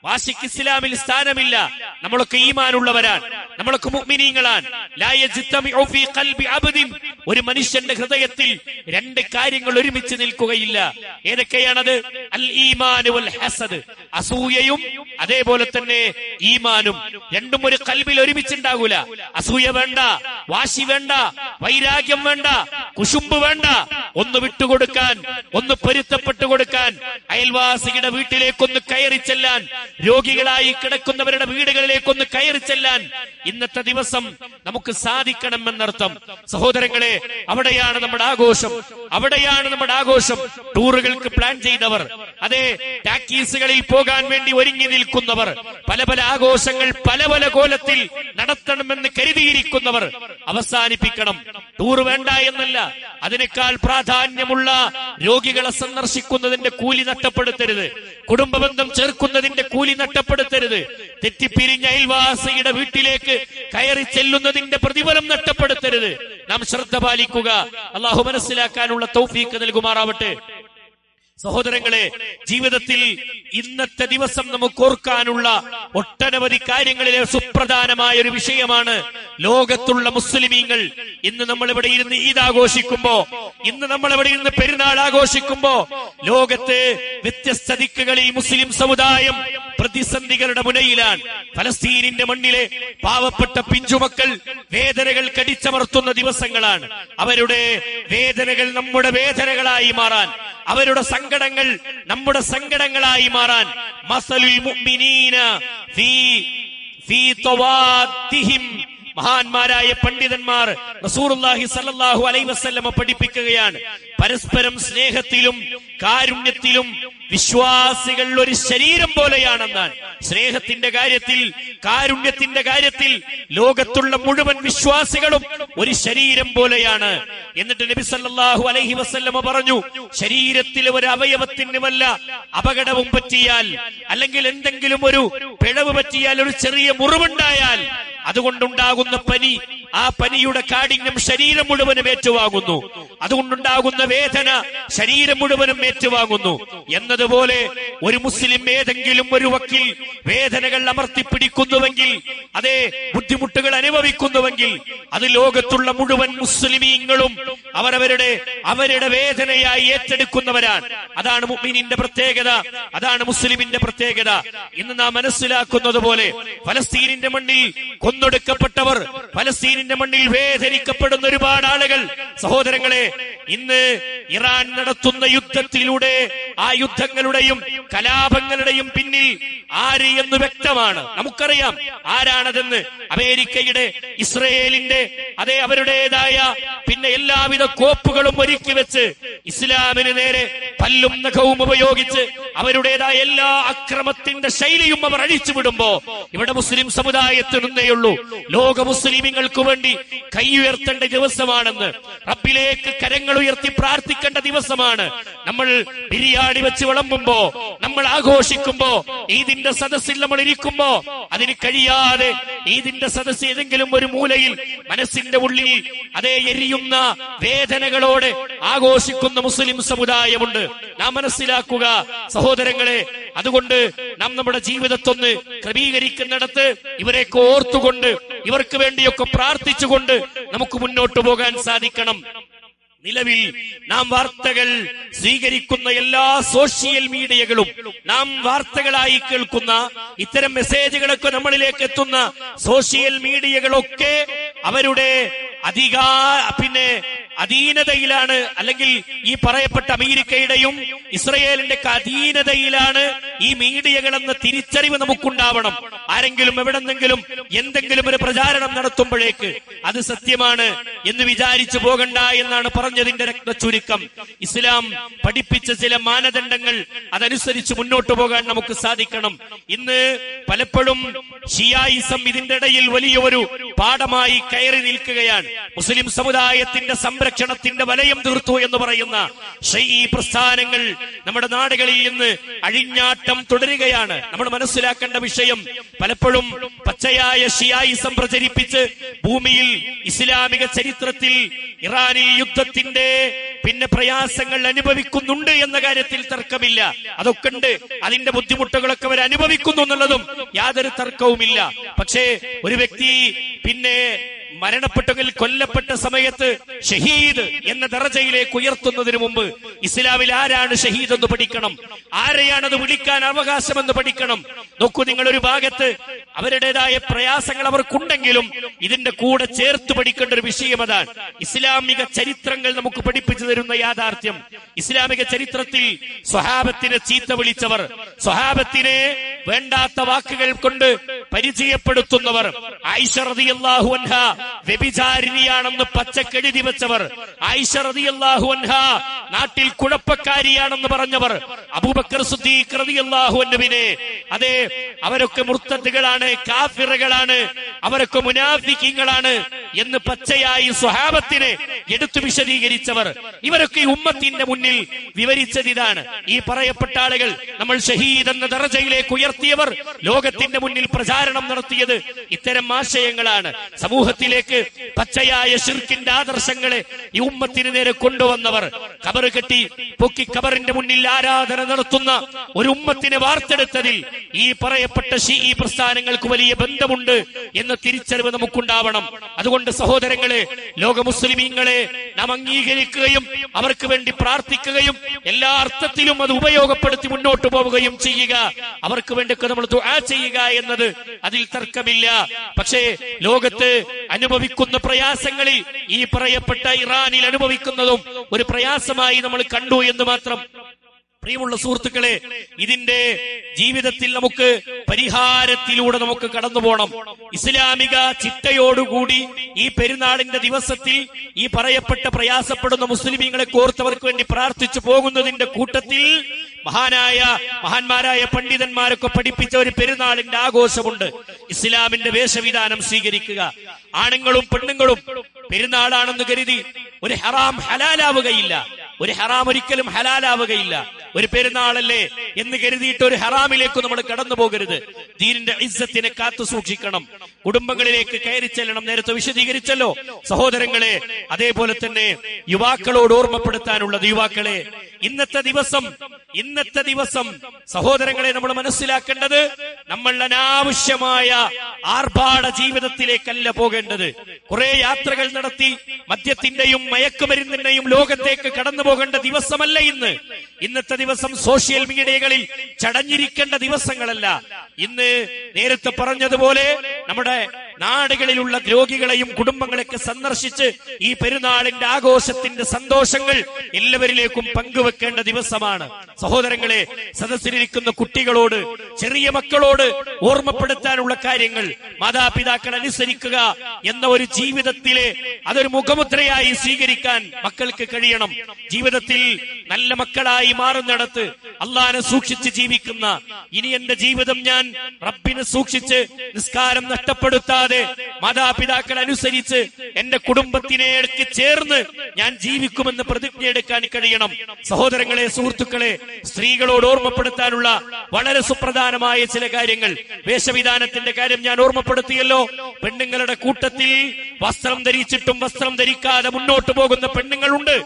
A: വാശിക്ക് ഇസ്ലാമിൽ സ്ഥാനമില്ല. നമ്മളൊക്കെ ഈമാനുള്ളവരാണ്, നമ്മളൊക്കെ മുഅ്മിനീങ്ങളാണ്. ലാ യജ്തമിഉ ഫീ ഖൽബി അബ്ദിൻ, ഒരു മനുഷ്യന്റെ ഹൃദയത്തിൽ രണ്ട് കാര്യങ്ങൾ ഒരുമിച്ച് നിൽക്കുകയില്ല. ഏതൊക്കെയാണത്? അൽ ഈമാൻ വൽ ഹസദ്, അസൂയയും അതേപോലെ തന്നെ ഈമാനും. രണ്ടും ഒരു ഖൽബിൽ ഒരുമിച്ചുണ്ടാകൂല. അസൂയ വേണ്ട, വാശി വേണ്ട, വൈരാഗ്യം വേണ്ട, കുശുമ്പ് വേണ്ട. ഒന്ന് വിട്ടുകൊടുക്കാൻ, ഒന്ന് പൊരുത്തപ്പെട്ടു കൊടുക്കാൻ, അയൽവാസിയുടെ വീട്ടിലേക്കൊന്ന് കയറി ചെല്ലാൻ, രോഗികളായി കിടക്കുന്നവരുടെ വീടുകളിലേക്കൊന്ന് കയറി ചെല്ലാൻ ഇന്നത്തെ ദിവസം നമുക്ക് സാധിക്കണമെന്നർത്ഥം. സഹോദരങ്ങളെ, അവിടെയാണ് നമ്മുടെ ആഘോഷം, അവിടെയാണ് നമ്മുടെ ആഘോഷം. ടൂറുകൾക്ക് പ്ലാൻ ചെയ്തവർ, അതെ, ടാക്കീസുകളിൽ പോകാൻ വേണ്ടി ഒരുങ്ങി നിൽക്കുന്നവർ, പല പല ആഘോഷങ്ങൾ പല പല കോലത്തിൽ നടത്തണമെന്ന് കരുതിയിരിക്കുന്നവർ അവസാനിപ്പിക്കണം. ടൂർ വേണ്ട എന്നല്ല, അതിനേക്കാൾ പ്രാധാന്യമുള്ള രോഗികളെ സന്ദർശിക്കുന്നതിന്റെ കൂലി നഷ്ടപ്പെടുത്തരുത്, കുടുംബബന്ധം ചേർക്കുന്നതിന്റെ കൂലി നഷ്ടപ്പെടുത്തരുത്, തെറ്റിപ്പിരിഞ്ഞ അയൽവാസിയുടെ വീട്ടിലേക്ക് കയറി ചെല്ലുന്നതിന്റെ പ്രതിഫലം നഷ്ടപ്പെടുത്തരുത്. നാം ശ്രദ്ധ പാലിക്കുക. അള്ളാഹു മനസ്സിലാക്കാനുള്ള തൗഫീഖ് നൽകുമാറാവട്ടെ. സഹോദരങ്ങളെ, ജീവിതത്തിൽ ഇന്നത്തെ ദിവസം നമുക്ക് ഓർക്കാനുള്ള ഒട്ടനവധി കാര്യങ്ങളിലെ സുപ്രധാനമായ ഒരു വിഷയമാണ് ലോകത്തുള്ള മുസ്ലിമീങ്ങൾ. ഇന്ന് നമ്മൾ ഇവിടെ ഇരുന്ന് ഈദ് ആഘോഷിക്കുമ്പോ, ഇന്ന് നമ്മൾ ഇവിടെ ഇരുന്ന് പെരുന്നാൾ ആഘോഷിക്കുമ്പോ, ലോകത്ത് വ്യത്യസ്ത ദിക്കുകളിൽ മുസ്ലിം സമുദായം പ്രതിസന്ധികളുടെ മുനയിലാണ്. ഫലസ്തീനിന്റെ മണ്ണിലെ പാവപ്പെട്ട പിഞ്ചുമക്കൾ വേദനകൾ കടിച്ചമർത്തുന്ന ദിവസങ്ങളാണ്. അവരുടെ വേദനകൾ നമ്മുടെ വേദനകളായി മാറാൻ, അവരുടെ സങ്കടങ്ങൾ നമ്മുടെ സങ്കടങ്ങളായി മാറാൻ, മസലുൽ മുഅ്മിനീന ഫീ തവാദ്ദിഹിം, മഹാന്മാരായ പണ്ഡിതന്മാർ റസൂലുള്ളാഹി സ്വല്ലല്ലാഹു അലൈഹി വസല്ലമ പഠിപ്പിക്കുകയാണ്, പരസ്പരം സ്നേഹത്തിലും കാരുണ്യത്തിലും വിശ്വാസികൾ ഒരു ശരീരം പോലെയാണെന്നാണ്. സ്നേഹത്തിന്റെ കാര്യത്തിൽ, കാരുണ്യത്തിന്റെ കാര്യത്തിൽ ലോകത്തുള്ള മുഴുവൻ വിശ്വാസികളും ഒരു ശരീരം പോലെയാണ്. എന്നിട്ട് നബി സല്ലല്ലാഹു അലൈഹി വസല്ലമ പറഞ്ഞു, ശരീരത്തിലെ ഒരു അവയവത്തിന് വല്ല അപകടവും പറ്റിയാൽ, അല്ലെങ്കിൽ എന്തെങ്കിലും ഒരു പിഴവ് പറ്റിയാൽ, ഒരു ചെറിയ മുറിവുണ്ടായാൽ, അതുകൊണ്ടുണ്ടാകുന്ന പനി, ആ പനിയുടെ കാഠിന്യം ശരീരം മുഴുവനും ഏറ്റുവാങ്ങുന്നു, അതുകൊണ്ടുണ്ടാകുന്ന വേദന ശരീരം മുഴുവനും ഏറ്റുവാങ്ങുന്നു. എന്നതുപോലെ ഒരു മുസ്ലിം ഏതെങ്കിലും ഒരു വക്കിൽ വേദനകൾ അമർത്തിപ്പിടിക്കുന്നുവെങ്കിൽ, അതേ, ബുദ്ധിമുട്ടുകൾ അനുഭവിക്കുന്നുവെങ്കിൽ, അത് ലോകത്തുള്ള മുഴുവൻ മുസ്ലിമീങ്ങളും അവരുടെ വേദനയായി ഏറ്റെടുക്കുന്നവരാണ്. അതാണ് മുഅ്മിനിന്റെ പ്രത്യേകത, അതാണ് മുസ്ലിമിന്റെ പ്രത്യേകത. ഇന്ന് നാം മനസ്സിലാക്കുന്നത് പോലെ ഫലസ്തീനിന്റെ മണ്ണിൽ കൊന്നൊടുക്കപ്പെട്ടവർ, ഫലസ്തീനിന്റെ മണ്ണിൽ വേദനിക്കപ്പെടുന്ന ഒരുപാട് ആളുകൾ. സഹോദരങ്ങളെ, ഇന്ന് ഇറാൻ നടത്തുന്ന യുദ്ധത്തിലൂടെ, ആ യുദ്ധങ്ങളുടെയും കലാപങ്ങളുടെയും പിന്നിൽ ആര് എന്ന് വ്യക്തമാണ്. നമുക്കറിയാം ആരാണതെന്ന്. അമേരിക്കയുടെ, ഇസ്രയേലിന്റെ, അതേ, അവരുടേതായ പിന്നെ എല്ലാവിധ കോപ്പുകളും ഒരുക്കി വെച്ച് ഇസ്ലാമിന് നേരെ പല്ലും നഖവും ഉപയോഗിച്ച് അവരുടേതായ എല്ലാ അക്രമത്തിന്റെ ശൈലിയും അവർ അഴിച്ചുവിടുമ്പോ ഇവിടെ മുസ്ലിം സമുദായത്തിനൊന്നേയുള്ളൂ, ലോക മുസ്ലിമീങ്ങൾക്ക് വേണ്ടി കൈ ഉയർത്തേണ്ട ദിവസമാണെന്ന്, റബ്ബിലേക്ക് കരങ്ങൾ ഉയർത്തി പ്രാർത്ഥിക്കേണ്ട ദിവസമാണ്. നമ്മൾ ബിരിയാണി വെച്ച് വിളമ്പുമ്പോ, നമ്മൾ ആഘോഷിക്കുമ്പോ, ഈദിന്റെ സദസ്സിൽ നമ്മൾ ഇരിക്കുമ്പോ, അതിന് കഴിയാതെ ഈദിന്റെ സദസ്സ് ഏതെങ്കിലും ഒരു മൂലയിൽ മനസ്സിന്റെ ഉള്ളിൽ അതേ എരിയുന്ന വേദനകളോടെ ആഘോഷിക്കുന്ന മുസ്ലിം സമുദായമുണ്ട്. നാം മനസ്സിലാക്കുക സഹോദരങ്ങളെ. അതുകൊണ്ട് നാം നമ്മുടെ ജീവിതത്തൊന്ന് ക്രമീകരിക്കുന്നിടത്ത് ഇവരെയൊക്കെ ഓർത്തുകൊണ്ട്, ഇവർക്ക് വേണ്ടിയൊക്കെ പ്രാർത്ഥിച്ചുകൊണ്ട് നമുക്ക് മുന്നോട്ട് പോകാൻ സാധിക്കണം. നിലവിൽ നാം വാർത്തകൾ സ്വീകരിക്കുന്ന എല്ലാ സോഷ്യൽ മീഡിയകളും, നാം വാർത്തകളായി കേൾക്കുന്ന ഇത്തരം മെസ്സേജുകളൊക്കെ നമ്മളിലേക്ക് എത്തുന്ന സോഷ്യൽ മീഡിയകളൊക്കെ അവരുടെ അധീനതയിലാണ്, അല്ലെങ്കിൽ ഈ പറയപ്പെട്ട അമേരിക്കയുടെയും ഇസ്രയേലിന്റെ അധീനതയിലാണ് ഈ മീഡിയകളെന്ന തിരിച്ചറിവ് നമുക്കുണ്ടാവണം. ആരെങ്കിലും എവിടെന്നെങ്കിലും എന്തെങ്കിലും ഒരു പ്രചാരണം നടത്തുമ്പോഴേക്ക് അത് സത്യമാണ് എന്ന് വിചാരിച്ചു പോകണ്ട എന്നാണ് പറഞ്ഞതിന്റെ രത്നച്ചുരുക്കം. ഇസ്ലാം പഠിപ്പിച്ച ചില മാനദണ്ഡങ്ങൾ അതനുസരിച്ച് മുന്നോട്ട് പോകാൻ നമുക്ക് സാധിക്കണം. ഇന്ന് പലപ്പോഴും ഷിയായിസം ഇതിന്റെ ഇടയിൽ വലിയൊരു പാഠമായി കയറി നിൽക്കുകയാണ്. മുസ്ലിം സമുദായത്തിന്റെ സംരക്ഷണത്തിന്റെ വലയം തീർത്തു എന്ന് പറയുന്ന ഷീഈ പ്രസ്ഥാനങ്ങൾ നമ്മുടെ നാടുകളിൽ നിന്ന് അഴിഞ്ഞാട്ടം തുടരുകയാണ്. നമ്മൾ മനസ്സിലാക്കേണ്ട വിഷയം, പലപ്പോഴും പച്ചയായ ഷിയായിസം പ്രചരിപ്പിച്ച് ഭൂമിയിൽ ഇസ്ലാമിക ചരിത്രത്തിൽ ഇറാനിൽ യുദ്ധത്തിന്റെ പ്രയാസങ്ങൾ അനുഭവിക്കുന്നുണ്ട് എന്ന കാര്യത്തിൽ തർക്കമില്ല. അതൊക്കെ ഉണ്ട്, അതിന്റെ ബുദ്ധിമുട്ടുകളൊക്കെ അവർ അനുഭവിക്കുന്നു എന്നുള്ളതും യാതൊരു തർക്കവുമില്ല. പക്ഷേ ഒരു വ്യക്തി മരണപ്പെട്ടെങ്കിൽ കൊല്ലപ്പെട്ട സമയത്ത് ഷഹീദ് എന്ന ദറജയിലേക്ക് ഉയർത്തുന്നതിന് മുമ്പ് ഇസ്ലാമിൽ ആരാണ് ഷഹീദ് എന്ന് പഠിക്കണം, ആരെയാണത് വിളിക്കാൻ അവകാശമെന്ന് പഠിക്കണം. നോക്കൂ, നിങ്ങൾ ഒരു ഭാഗത്ത് അവരുടേതായ പ്രയാസങ്ങൾ അവർക്കുണ്ടെങ്കിലും ഇതിന്റെ കൂടെ ചേർത്ത് പഠിക്കേണ്ട ഒരു വിഷയം അതാണ്. ഇസ്ലാമിക ചരിത്രങ്ങൾ നമുക്ക് പഠിപ്പിച്ചു തരുന്ന യാഥാർത്ഥ്യം, ഇസ്ലാമിക ചരിത്രത്തിൽ സ്വഹാബത്തിനെ ചീത്ത വിളിച്ചവർ, സ്വഹാബത്തിനെ വേണ്ടാത്ത വാക്കുകൾ കൊണ്ട് പരിചയപ്പെടുത്തുന്നവർ, ആയിഷ റളിയല്ലാഹു അൻഹ വ്യഭിചാരിണിയാണെന്ന് പച്ചക്കെഴുതി വെച്ചവർ, ആയിഷ റളിയല്ലാഹു അൻഹ നാട്ടിൽ കുഴപ്പക്കാരിയാണെന്ന് പറഞ്ഞവർ, അബൂബക്കർ സിദ്ദീഖ് റളിയല്ലാഹു അൻഹുവിനെ അവരൊക്കെ മുർത്തദ്ദുകളാണ്, കാഫിറുകളാണ്, അവരൊക്കെ മുനാഫിഖീങ്ങളാണ് എന്ന് പച്ചയായി സ്വഹാബത്തിനെ എടുത്തു വിശദീകരിച്ചവർ, ഇവരൊക്കെ ഈ ഉമ്മത്തിന്റെ മുന്നിൽ വിവരിച്ചത് ഇതാണ്. ഈ പറയപ്പെട്ട ആളുകൾ നമ്മൾ ഷഹീദ് എന്ന ദറജയിലേക്ക് ഉയർത്തിയവർ ലോകത്തിന്റെ മുന്നിൽ പ്രചാരണം നടത്തിയത് ഇത്തരം ആശയങ്ങളാണ്. സമൂഹത്തിലേക്ക് പച്ചയായ ശിർക്കിന്റെ ആദർശങ്ങളെ ഈ ഉമ്മത്തിന് നേരെ കൊണ്ടുവന്നവർ, ഖബർ കെട്ടി പൊക്കി ഖബറിന്റെ മുന്നിൽ ആരാധന നടത്തുന്ന ഒരു ഉമ്മത്തിനെ വാർത്തെടുത്തതിൽ ഈ പറയപ്പെട്ട ഷീഈ പ്രസ്ഥാനങ്ങൾക്ക് വലിയ ബന്ധമുണ്ട് എന്ന തിരിച്ചറിവ് നമുക്കുണ്ടാവണം. അതുകൊണ്ട് സഹോദരങ്ങളെ, ലോക മുസ്ലിമീങ്ങളെ നാം അംഗീകരിക്കുകയും അവർക്ക് വേണ്ടി പ്രാർത്ഥിക്കുകയും എല്ലാ അർത്ഥത്തിലും അത് ഉപയോഗപ്പെടുത്തി മുന്നോട്ട് പോവുകയും ചെയ്യുക, അവർക്ക് വേണ്ടിയൊക്കെ നമ്മൾ ദുആ ചെയ്യുക എന്നത് അതിൽ തർക്കമില്ല. പക്ഷേ ലോകത്ത് അനുഭവിക്കുന്ന പ്രയാസങ്ങളിൽ ഈ പറയപ്പെട്ട ഇറാനിൽ അനുഭവിക്കുന്നതും ഒരു പ്രയാസമായി നമ്മൾ കണ്ടു എന്ന് മാത്രം. പ്രിയമുള്ള സുഹൃത്തുക്കളെ, ഇതിന്റെ ജീവിതത്തിൽ നമുക്ക് പരിഹാരത്തിലൂടെ നമുക്ക് കടന്നു പോകണം. ഇസ്ലാമിക ചിട്ടയോടുകൂടി ഈ പെരുന്നാളിന്റെ ദിവസത്തിൽ ഈ പറയപ്പെട്ട പ്രയാസപ്പെടുന്ന മുസ്ലിമീങ്ങളെ കോർത്തവർക്ക് വേണ്ടി പ്രാർത്ഥിച്ചു പോകുന്നതിന്റെ കൂട്ടത്തിൽ മഹാന്മാരായ പണ്ഡിതന്മാരൊക്കെ പഠിപ്പിച്ച ഒരു പെരുന്നാളിന്റെ ആഘോഷമുണ്ട്. ഇസ്ലാമിന്റെ വേഷവിധാനം സ്വീകരിക്കുക. ആണുങ്ങളും പെണ്ണുങ്ങളും പെരുന്നാളാണെന്ന് കരുതി ഒരു ഹറാം ഹലാലാവുകയില്ല, ഒരു ഹറാം ഒരിക്കലും ഹലാലാവുകയില്ല. ഒരു പെരുന്നാളല്ലേ എന്ന് കരുതിയിട്ട് ഒരു ഹറാമിലേക്ക് നമ്മൾ കടന്നു പോകരുത്. ദീനിന്റെ ഇസ്സത്തിനെ കാത്തു സൂക്ഷിക്കണം. കുടുംബങ്ങളിലേക്ക് കയറി ചെല്ലണം. നേരത്തെ വിശദീകരിച്ചല്ലോ സഹോദരങ്ങളെ. അതേപോലെ തന്നെ യുവാക്കളോട് ഓർമ്മപ്പെടുത്താനുള്ളത്, യുവാക്കളെ, ഇന്നത്തെ ദിവസം സഹോദരങ്ങളെ നമ്മൾ മനസ്സിലാക്കേണ്ടത്, നമ്മൾ അനാവശ്യമായ ആർഭാട ജീവിതത്തിലേക്കല്ല പോകേണ്ടത്. കുറെ യാത്രകൾ നടത്തി മദ്യത്തിന്റെയും മയക്കുമരുന്നിന്റെയും ലോകത്തേക്ക് കടന്നു പോകേണ്ട ദിവസമല്ല ഇന്നത്തെ ദിവസം. സോഷ്യൽ മീഡിയകളിൽ ചടഞ്ഞിരിക്കേണ്ട ദിവസങ്ങളല്ല ഇന്ന്. നേരത്തെ പറഞ്ഞതുപോലെ നമ്മുടെ നാടുകളിലുള്ള രോഗികളെയും കുടുംബങ്ങളെയൊക്കെ സന്ദർശിച്ച് ഈ പെരുന്നാളിന്റെ ആഘോഷത്തിന്റെ സന്തോഷങ്ങൾ എല്ലാവരിലേക്കും പങ്കുവെക്കേണ്ട ദിവസമാണ്. സഹോദരങ്ങളെ, സദസ്സിലിരിക്കുന്ന കുട്ടികളോട്, ചെറിയ മക്കളോട് ഓർമ്മപ്പെടുത്താനുള്ള കാര്യങ്ങൾ, മാതാപിതാക്കൾ അനുസരിക്കുക എന്ന ഒരു ജീവിതത്തിലെ അതൊരു മുഖമുദ്രയായി സ്വീകരിക്കാൻ മക്കൾക്ക് കഴിയണം. ജീവിതത്തിൽ നല്ല മക്കളായി മാറുന്നിടത്ത് അള്ളാനെ സൂക്ഷിച്ച് ജീവിക്കുന്ന, ഇനി എന്റെ ജീവിതം ഞാൻ റബ്ബിനെ സൂക്ഷിച്ച് നിസ്കാരം നഷ്ടപ്പെടുത്താതെ മാതാപിതാക്കൾ അനുസരിച്ച് എന്റെ കുടുംബത്തിനെ ചേർന്ന് ഞാൻ ജീവിക്കുമെന്ന് പ്രതിജ്ഞ എടുക്കാൻ കഴിയണം. സഹോദരങ്ങളെ, സുഹൃത്തുക്കളെ, സ്ത്രീകളോട് ഓർമ്മപ്പെടുത്താനുള്ള വളരെ സുപ്രധാനമായ ചില കാര്യങ്ങൾ. വേഷവിധാനത്തിന്റെ കാര്യം ഞാൻ ഓർമ്മപ്പെടുത്തിയല്ലോ. പെണ്ണുങ്ങളുടെ കൂട്ടത്തിൽ വസ്ത്രം ധരിച്ചിട്ടും വസ്ത്രം ധരിക്കാതെ മുന്നോട്ട് പോകുന്ന പെണ്ണുങ്ങളുണ്ട്.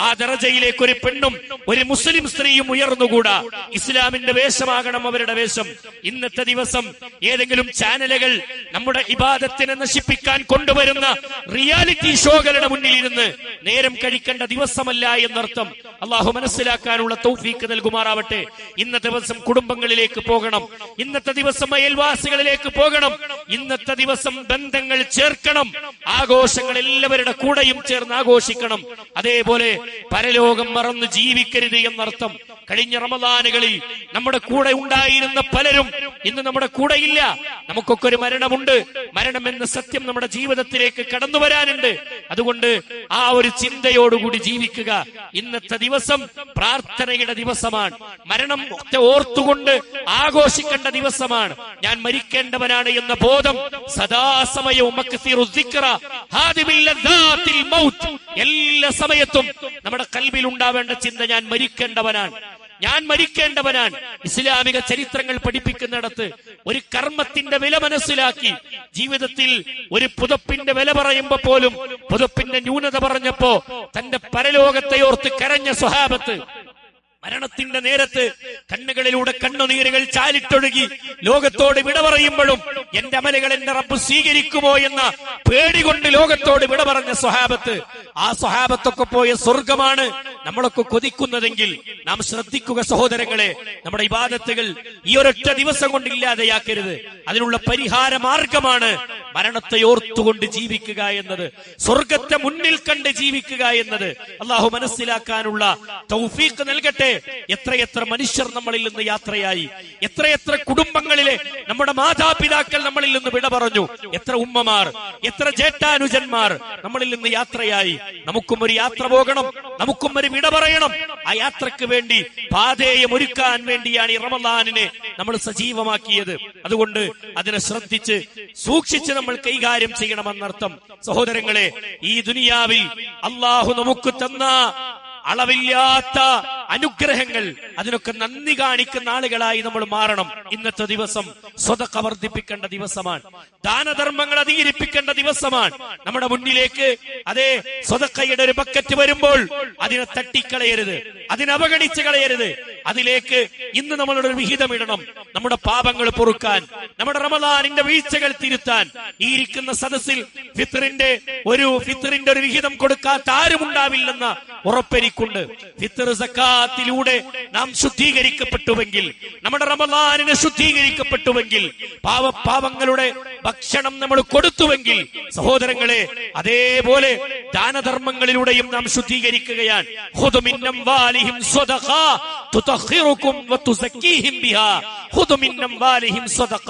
A: ആ ദറജയിലേക്ക് ഒരു പെണ്ണും ഒരു മുസ്ലിം സ്ത്രീയും ഉയർന്നുകൂടാ. ഇസ്ലാമിന്റെ വേഷമാകണം അവരുടെ വേഷം. ഇന്നത്തെ ദിവസം ഏതെങ്കിലും ചാനലുകൾ നമ്മുടെ ഇബാദത്തിനെ നശിപ്പിക്കാൻ കൊണ്ടുവരുന്ന റിയാലിറ്റി ഷോകളുടെ മുന്നിൽ ഇരുന്ന് നേരം കഴിക്കേണ്ട ദിവസമല്ല എന്നർത്ഥം. അള്ളാഹു മനസ്സിലാക്കാനുള്ള തൗഫീക്ക് നൽകുമാറാവട്ടെ. ഇന്നത്തെ ദിവസം കുടുംബങ്ങളിലേക്ക് പോകണം, ഇന്നത്തെ ദിവസം അയൽവാസികളിലേക്ക് പോകണം, ഇന്നത്തെ ദിവസം ബന്ധങ്ങൾ ചേർക്കണം, ആഘോഷങ്ങൾ എല്ലാവരുടെ കൂടെയും ചേർന്ന് ആഘോഷിക്കണം. അതേപോലെ പരലോകം മറന്ന് ജീവിക്കരുത് എന്നർത്ഥം. കഴിഞ്ഞ റമദാനുകളിൽ നമ്മുടെ കൂടെ ഉണ്ടായിരുന്ന പലരും ഇന്ന് നമ്മുടെ കൂടെ ഇല്ല. നമുക്കൊക്കെ ഒരു മരണമുണ്ട്. മരണം എന്ന സത്യം നമ്മുടെ ജീവിതത്തിലേക്ക് കടന്നു വരാനുണ്ട്. അതുകൊണ്ട് ആ ഒരു ചിന്തയോടുകൂടി ജീവിക്കുക. ഇന്നത്തെ ദിവസം പ്രാർത്ഥനയുടെ ദിവസമാണ്. മരണം ഓർത്തുകൊണ്ട് ആഘോഷിക്കേണ്ട ദിവസമാണ്. ഞാൻ മരിക്കേണ്ടവനാണ് എന്ന ബോധം സദാസമയവും എല്ലാ സമയത്തും നമ്മുടെ കൽബിൽ ഉണ്ടാവേണ്ട ചിന്ത ഞാൻ മരിക്കേണ്ടവനാണ്, ഞാൻ മരിക്കേണ്ടവനാണ്. ഇസ്ലാമിക ചരിത്രങ്ങൾ പഠിപ്പിക്കുന്നിടത്ത് ഒരു കർമ്മത്തിന്റെ വില മനസ്സിലാക്കി ജീവിതത്തിൽ ഒരു പുതപ്പിന്റെ വില പറയുമ്പോ പോലും പുതപ്പിന്റെ ന്യൂനത പറഞ്ഞപ്പോ തന്റെ പരലോകത്തെ ഓർത്ത് കരഞ്ഞ സ്വഹാബത്ത് മരണത്തിന്റെ നേരത്ത് കണ്ണുകളിലൂടെ കണ്ണുനീരുകൾ ചാലിട്ടൊഴുകി ലോകത്തോട് വിട പറയുമ്പോഴും എന്റെ അമലുകൾ എന്റെ റബ്ബ് സ്വീകരിക്കുമോ എന്ന പേടികൊണ്ട് ലോകത്തോട് വിട പറഞ്ഞ സ്വഹാബത്ത്, ആ സ്വഹാബത്തൊക്കെ പോയ സ്വർഗമാണ് നമ്മളൊക്കെ കൊതിക്കുന്നതെങ്കിൽ നാം ശ്രദ്ധിക്കുക സഹോദരങ്ങളെ. നമ്മുടെ ഇബാദത്തുകൾ ഈ ഒരൊറ്റ ദിവസം കൊണ്ട് ഇല്ലാതെയാക്കരുത്. അതിനുള്ള പരിഹാര മാർഗമാണ് മരണത്തെ ഓർത്തുകൊണ്ട് ജീവിക്കുക എന്നത്, സ്വർഗത്തെ മുന്നിൽ കണ്ട് ജീവിക്കുക എന്നത്. അള്ളാഹു മനസ്സിലാക്കാനുള്ള തൗഫീഖ് നൽകട്ടെ. എത്രയെത്ര മനുഷ്യർ നമ്മളിൽ നിന്ന് യാത്രയായി, എത്രയെത്ര കുടുംബങ്ങളിലെ നമ്മുടെ മാതാപിതാക്കൾ നമ്മളിൽ നിന്ന് വിട പറഞ്ഞു, എത്ര ഉമ്മമാർ, എത്ര ജേഷ്ഠാനുജന്മാർ നമ്മളിൽ നിന്ന് യാത്രയായി. നമുക്കും ഒരു യാത്ര പോകണം, നമുക്കും ഒരു വിട പറയണം. ആ യാത്രക്ക് വേണ്ടി പാതേയം ഒരുക്കാൻ വേണ്ടിയാണ് ഈ റമദാനിനെ നമ്മൾ സജീവമാക്കിയത്. അതുകൊണ്ട് അതിനെ ശ്രദ്ധിച്ച് സൂക്ഷിച്ച് നമ്മൾ കൈകാര്യം ചെയ്യണമെന്നർത്ഥം. സഹോദരങ്ങളെ, ഈ ദുനിയാവിൽ അള്ളാഹു നമുക്ക് തന്ന അളവില്ലാത്ത അനുഗ്രഹങ്ങൾ, അതിനൊക്കെ നന്ദി കാണിക്കുന്ന ആളുകളായി നമ്മൾ മാറണം. ഇന്നത്തെ ദിവസം സ്വതക്ക വർദ്ധിപ്പിക്കേണ്ട ദിവസമാണ്, ദാനധർമ്മങ്ങൾ അധികരിപ്പിക്കേണ്ട ദിവസമാണ്. നമ്മുടെ മുന്നിലേക്ക് അതേ സ്വതക്കയുടെ ഒരു ബക്കറ്റ് വരുമ്പോൾ അതിനെ തട്ടിക്കളയരുത്, അതിനെ അവഗണിച്ച് കളയരുത്. അതിലേക്ക് ഇന്ന് നമ്മളുടെ ഒരു വിഹിതമിടണം, നമ്മുടെ പാപങ്ങൾ പൊറുക്കാൻ, നമ്മുടെ റമദാനിന്റെ വീഴ്ചകൾ തിരുത്താൻ. ഈ ഇരിക്കുന്ന സദസ്സിൽ ഫിത്റിന്റെ ഒരു വിഹിതം കൊടുക്കാത്ത ആരുമുണ്ടാവില്ലെന്ന ഉറപ്പെനിക്കുണ്ട്. ഫിത്ർ സക്കാത്തിലൂടെ നാം ശുദ്ധീകരിക്കപ്പെട്ടുവെങ്കിൽ, നമ്മുടെ റമദാനിനെ ശുദ്ധീകരിക്കപ്പെട്ടുവെങ്കിൽ, പാവങ്ങളുടെ ഭക്ഷണം നമ്മൾ കൊടുത്തുവെങ്കിൽ, സഹോദരങ്ങളെ, അതേപോലെ ദാനധർമ്മങ്ങളിലൂടെയും നാം ശുദ്ധീകരിക്കുകയാണ്. ഖുദ് മിൻ അംവാലിഹിം സ്വദഖ തുതഖിറുകും വതുസക്കീഹിം ബിഹാ. ഖുദ് മിൻ അംവാലിഹിം സ്വദഖ,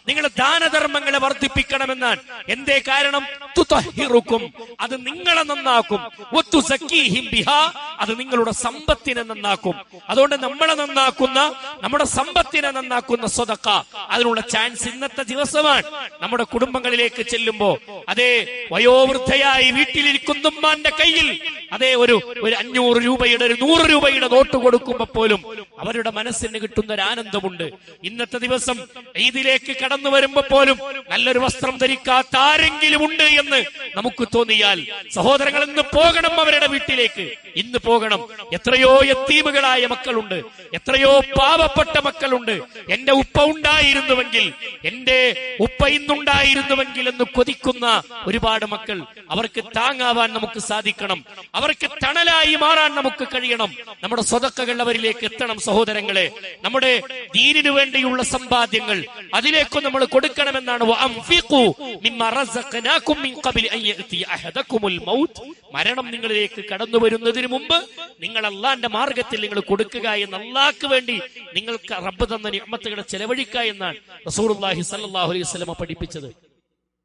A: നിങ്ങൾ ദാനധർമ്മങ്ങളെ വർദ്ധിപ്പിക്കണമെന്നാണ്. എന്തേ കാരണം? തുതഹിറുകും, അത് നിങ്ങളെ നന്നാക്കും. വതുസക്കീഹിം ബിഹാ, അത് നിങ്ങളുടെ സമ്പത്തിനെ നന്നാക്കും. അതുകൊണ്ട് നമ്മളെ നന്നാക്കുന്ന, നമ്മുടെ സമ്പത്തിനെ നന്നാക്കുന്ന സ്വദഖ, അതിനുള്ള ചാൻസ് ഇന്നത്തെ ദിവസമാണ്. നമ്മുടെ കുടുംബങ്ങളിലേക്ക് ചെല്ലുമ്പോ അതേ വയോവൃദ്ധയായി വീട്ടിലിരിക്കുന്ന ഉമ്മാന്റെ കയ്യിൽ അതേ ഒരു 500 രൂപയുടെ, ഒരു 100 രൂപയുടെ നോട്ട് കൊടുക്കുമ്പോ പോലും അവരുടെ മനസ്സിന് കിട്ടുന്ന ഒരു ആനന്ദമുണ്ട്. ഇന്നത്തെ ദിവസം ഈദിലേക്ക് കടന്നു വരുമ്പോ പോലും നല്ലൊരു വസ്ത്രം ധരിക്കാത്ത ആരെങ്കിലും ഉണ്ട് എന്ന് നമുക്ക് തോന്നിയാൽ, സഹോദരങ്ങൾ, ഇന്ന് പോകണം അവരുടെ വീട്ടിലേക്ക്, ഇന്ന് പോകണം. എത്രയോ യത്തീമുകളായ മക്കളുണ്ട്, എത്രയോ പാവപ്പെട്ട മക്കളുണ്ട്. എന്റെ ഉപ്പ ഉണ്ടായിരുന്നുവെങ്കിൽ, എന്റെ ഉപ്പ ഇന്നുണ്ടായിരുന്നുവെങ്കിൽ എന്ന് കൊതിക്കുന്ന ഒരുപാട് മക്കൾ. അവർക്ക് താങ്ങാവാൻ നമുക്ക് സാധിക്കണം, അവർക്ക് തണലായി മാറാൻ നമുക്ക് കഴിയണം. നമ്മുടെ സ്വതക്കകൾ അവരിലേക്ക് എത്തണം. സഹോദരങ്ങളെ, നമ്മുടെ ദീനിനു വേണ്ടിയുള്ള സമ്പാദ്യങ്ങൾ അതിലേക്ക് നമ്മൾ കൊടുക്കണമെന്നാണ്. മരണം നിങ്ങളിലേക്ക് കടന്നു വരുന്നതിന് മുമ്പ് നിങ്ങൾ അല്ലാഹുവിന്റെ മാർഗത്തിൽ നിങ്ങൾ കൊടുക്കുക എന്ന്, അല്ലാഹുവിന് വേണ്ടി നിങ്ങൾക്ക് റബ്ബ് തന്ന നിഅമത്തുകളെ ചെലവഴിക്കുക എന്നാണ് റസൂലുള്ളാഹി സ്വല്ലല്ലാഹു അലൈഹി വസല്ലം പഠിപ്പിച്ചത്.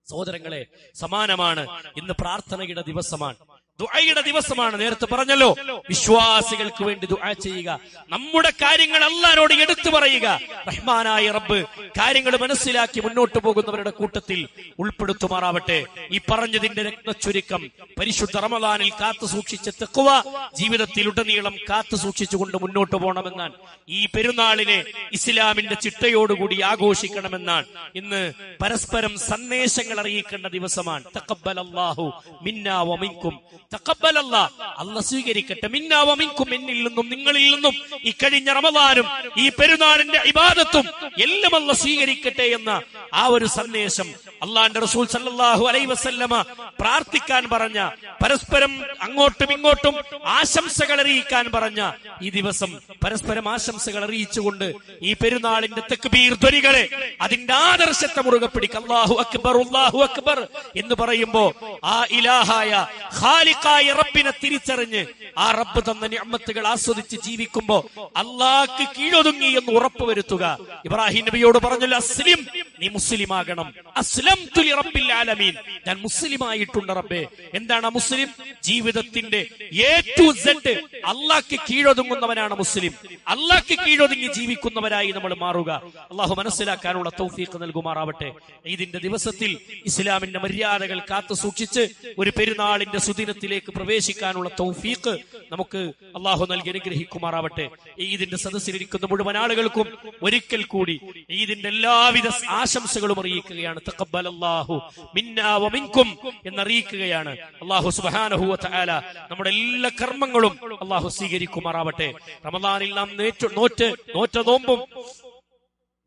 A: സഹോദരങ്ങളെ, സമാനമാണ്. ഇന്ന് പ്രാർത്ഥനയുടെ ദിവസമാണ്, ദുആയുടെ ദിവസമാണ്. നേരത്തെ പറഞ്ഞല്ലോ, വിശ്വാസികൾക്ക് വേണ്ടി ദുആ ചെയ്യുക, നമ്മുടെ കാര്യങ്ങൾ അല്ലാഹുവോട് എടുത്തു പറയുക. റഹ്മാനായ റബ്ബ് കാര്യങ്ങൾ മനസ്സിലാക്കി മുന്നോട്ട് പോകുന്നവരുടെ കൂട്ടത്തിൽ ഉൾപ്പെടുത്തുമാറാവട്ടെ. ഈ പറഞ്ഞതിന്റെ രത്നച്ചുരുക്കം പരിശുദ്ധ റമദാനിൽ കാത്തു സൂക്ഷിച്ച തഖ്വ ജീവിതത്തിലുടനീളം കാത്തു സൂക്ഷിച്ചുകൊണ്ട് മുന്നോട്ട് പോകണമെന്നാണ്. ഈ പെരുന്നാളിനെ ഇസ്ലാമിന്റെ ചിട്ടയോടുകൂടി ആഘോഷിക്കണമെന്നാണ്. ഇന്ന് പരസ്പരം സന്ദേശങ്ങൾ അറിയിക്കേണ്ട ദിവസമാണ്. തഖബ്ബലല്ലാഹു മിന്നാ വമിൻകും, തഖബ്ബലല്ലാഹ്, അല്ലാഹ് സ്വീകരിക്കട്ടെ, മിന്നാ വ മിൻകും, എന്നിൽ നിന്നും നിങ്ങളിൽ നിന്നും ഈ കഴിഞ്ഞ റമദാനും ഈ പെരുന്നാളിന്റെ ഇബാദത്തും എല്ലാം അല്ലാഹ് സ്വീകരിക്കട്ടെ എന്ന ആ ഒരു സന്ദേശം അല്ലാഹുവിന്റെ റസൂൽ സല്ലല്ലാഹു അലൈഹി വസല്ലമ പ്രാർത്ഥിക്കാൻ പറഞ്ഞ, പരസ്പരം അങ്ങോട്ടും ഇങ്ങോട്ടും ആശംസകൾ അറിയിക്കാൻ പറഞ്ഞ ഈ ദിവസം പരസ്പരം ആശംസകൾ അറിയിച്ചുകൊണ്ട് ഈ പെരുന്നാളിന്റെ തക്ബീർ ധ്വനികളെ, അതിന്റെ ആദർശത്തെ മുറുകെ പിടിക്കുക. അല്ലാഹു അക്ബർ, അല്ലാഹു അക്ബർ എന്ന് പറയുമ്പോ ആ ഇലാഹായ ഖാലിഖായ റബ്ബിനെ തിരിച്ചറിഞ്ഞ് ആ റബ്ബ് തന്ന നിഅമത്തുകൾ ആസ്വദിച്ച് ജീവിക്കുമ്പോ അല്ലാഹ്ക്ക് കീഴൊതുങ്ങി എന്ന് ഉറപ്പുവരുത്തുക. ഇബ്രാഹിം നബിയോട് പറഞ്ഞല്ലോ, അസ്ലിം, നീ മുസ്ലിം ആകണം. അസ്ലംതു ലി റബ്ബിൽ ആലമീൻ, ഞാൻ മുസ്ലിം ആയിട്ടുണ്ട് റബ്ബേ. എന്താണ് മുസ്ലിം? ജീവിതത്തിന്റെ എ ടു സെഡ് അല്ലാഹ്ക്ക് കീഴൊതുങ്ങുന്നവനാണ് മുസ്ലിം. അല്ലാഹ്ക്ക് കീഴൊതുങ്ങി ജീവിക്കുന്നവരായി നമ്മൾ മാറുക. അല്ലാഹു മനസ്സിലാക്കാനുള്ള തൗഫീഖ് നൽകുമാറാവട്ടെ. ഈദിന്റെ ദിവസത്തിൽ ഇസ്ലാമിന്റെ മര്യാദകൾ കാത്തു സൂക്ഷിച്ച് ഒരു പെരുന്നാളിന്റെ സുദിനത്തിലേക്ക് പ്രവേശിക്കാനുള്ള തൗഫീഖ് നമുക്ക് അല്ലാഹു നൽകി അനുഗ്രഹിക്കുമാറാവട്ടെ. ഈദിന്റെ സദസ്സിലിരിക്കുന്ന മുഴുവൻ ആളുകൾക്കും ഒരിക്കൽ കൂടി ഈദിന്റെ എല്ലാവിധ ആശംസകളും അറിയിക്കുകയാണ്. തഖബ്ബലല്ലാഹു മിന്നാ വ മിൻകും എന്നറിയിക്കുകയാണ്. അല്ലാഹു സുബ്ഹാനഹു വ തആല നമ്മുടെ എല്ലാ കർമ്മങ്ങളും അല്ലാഹു സ്വീകരിക്കുമാറാവട്ടെ. റമദാനിൽ നാം നോറ്റ നോമ്പും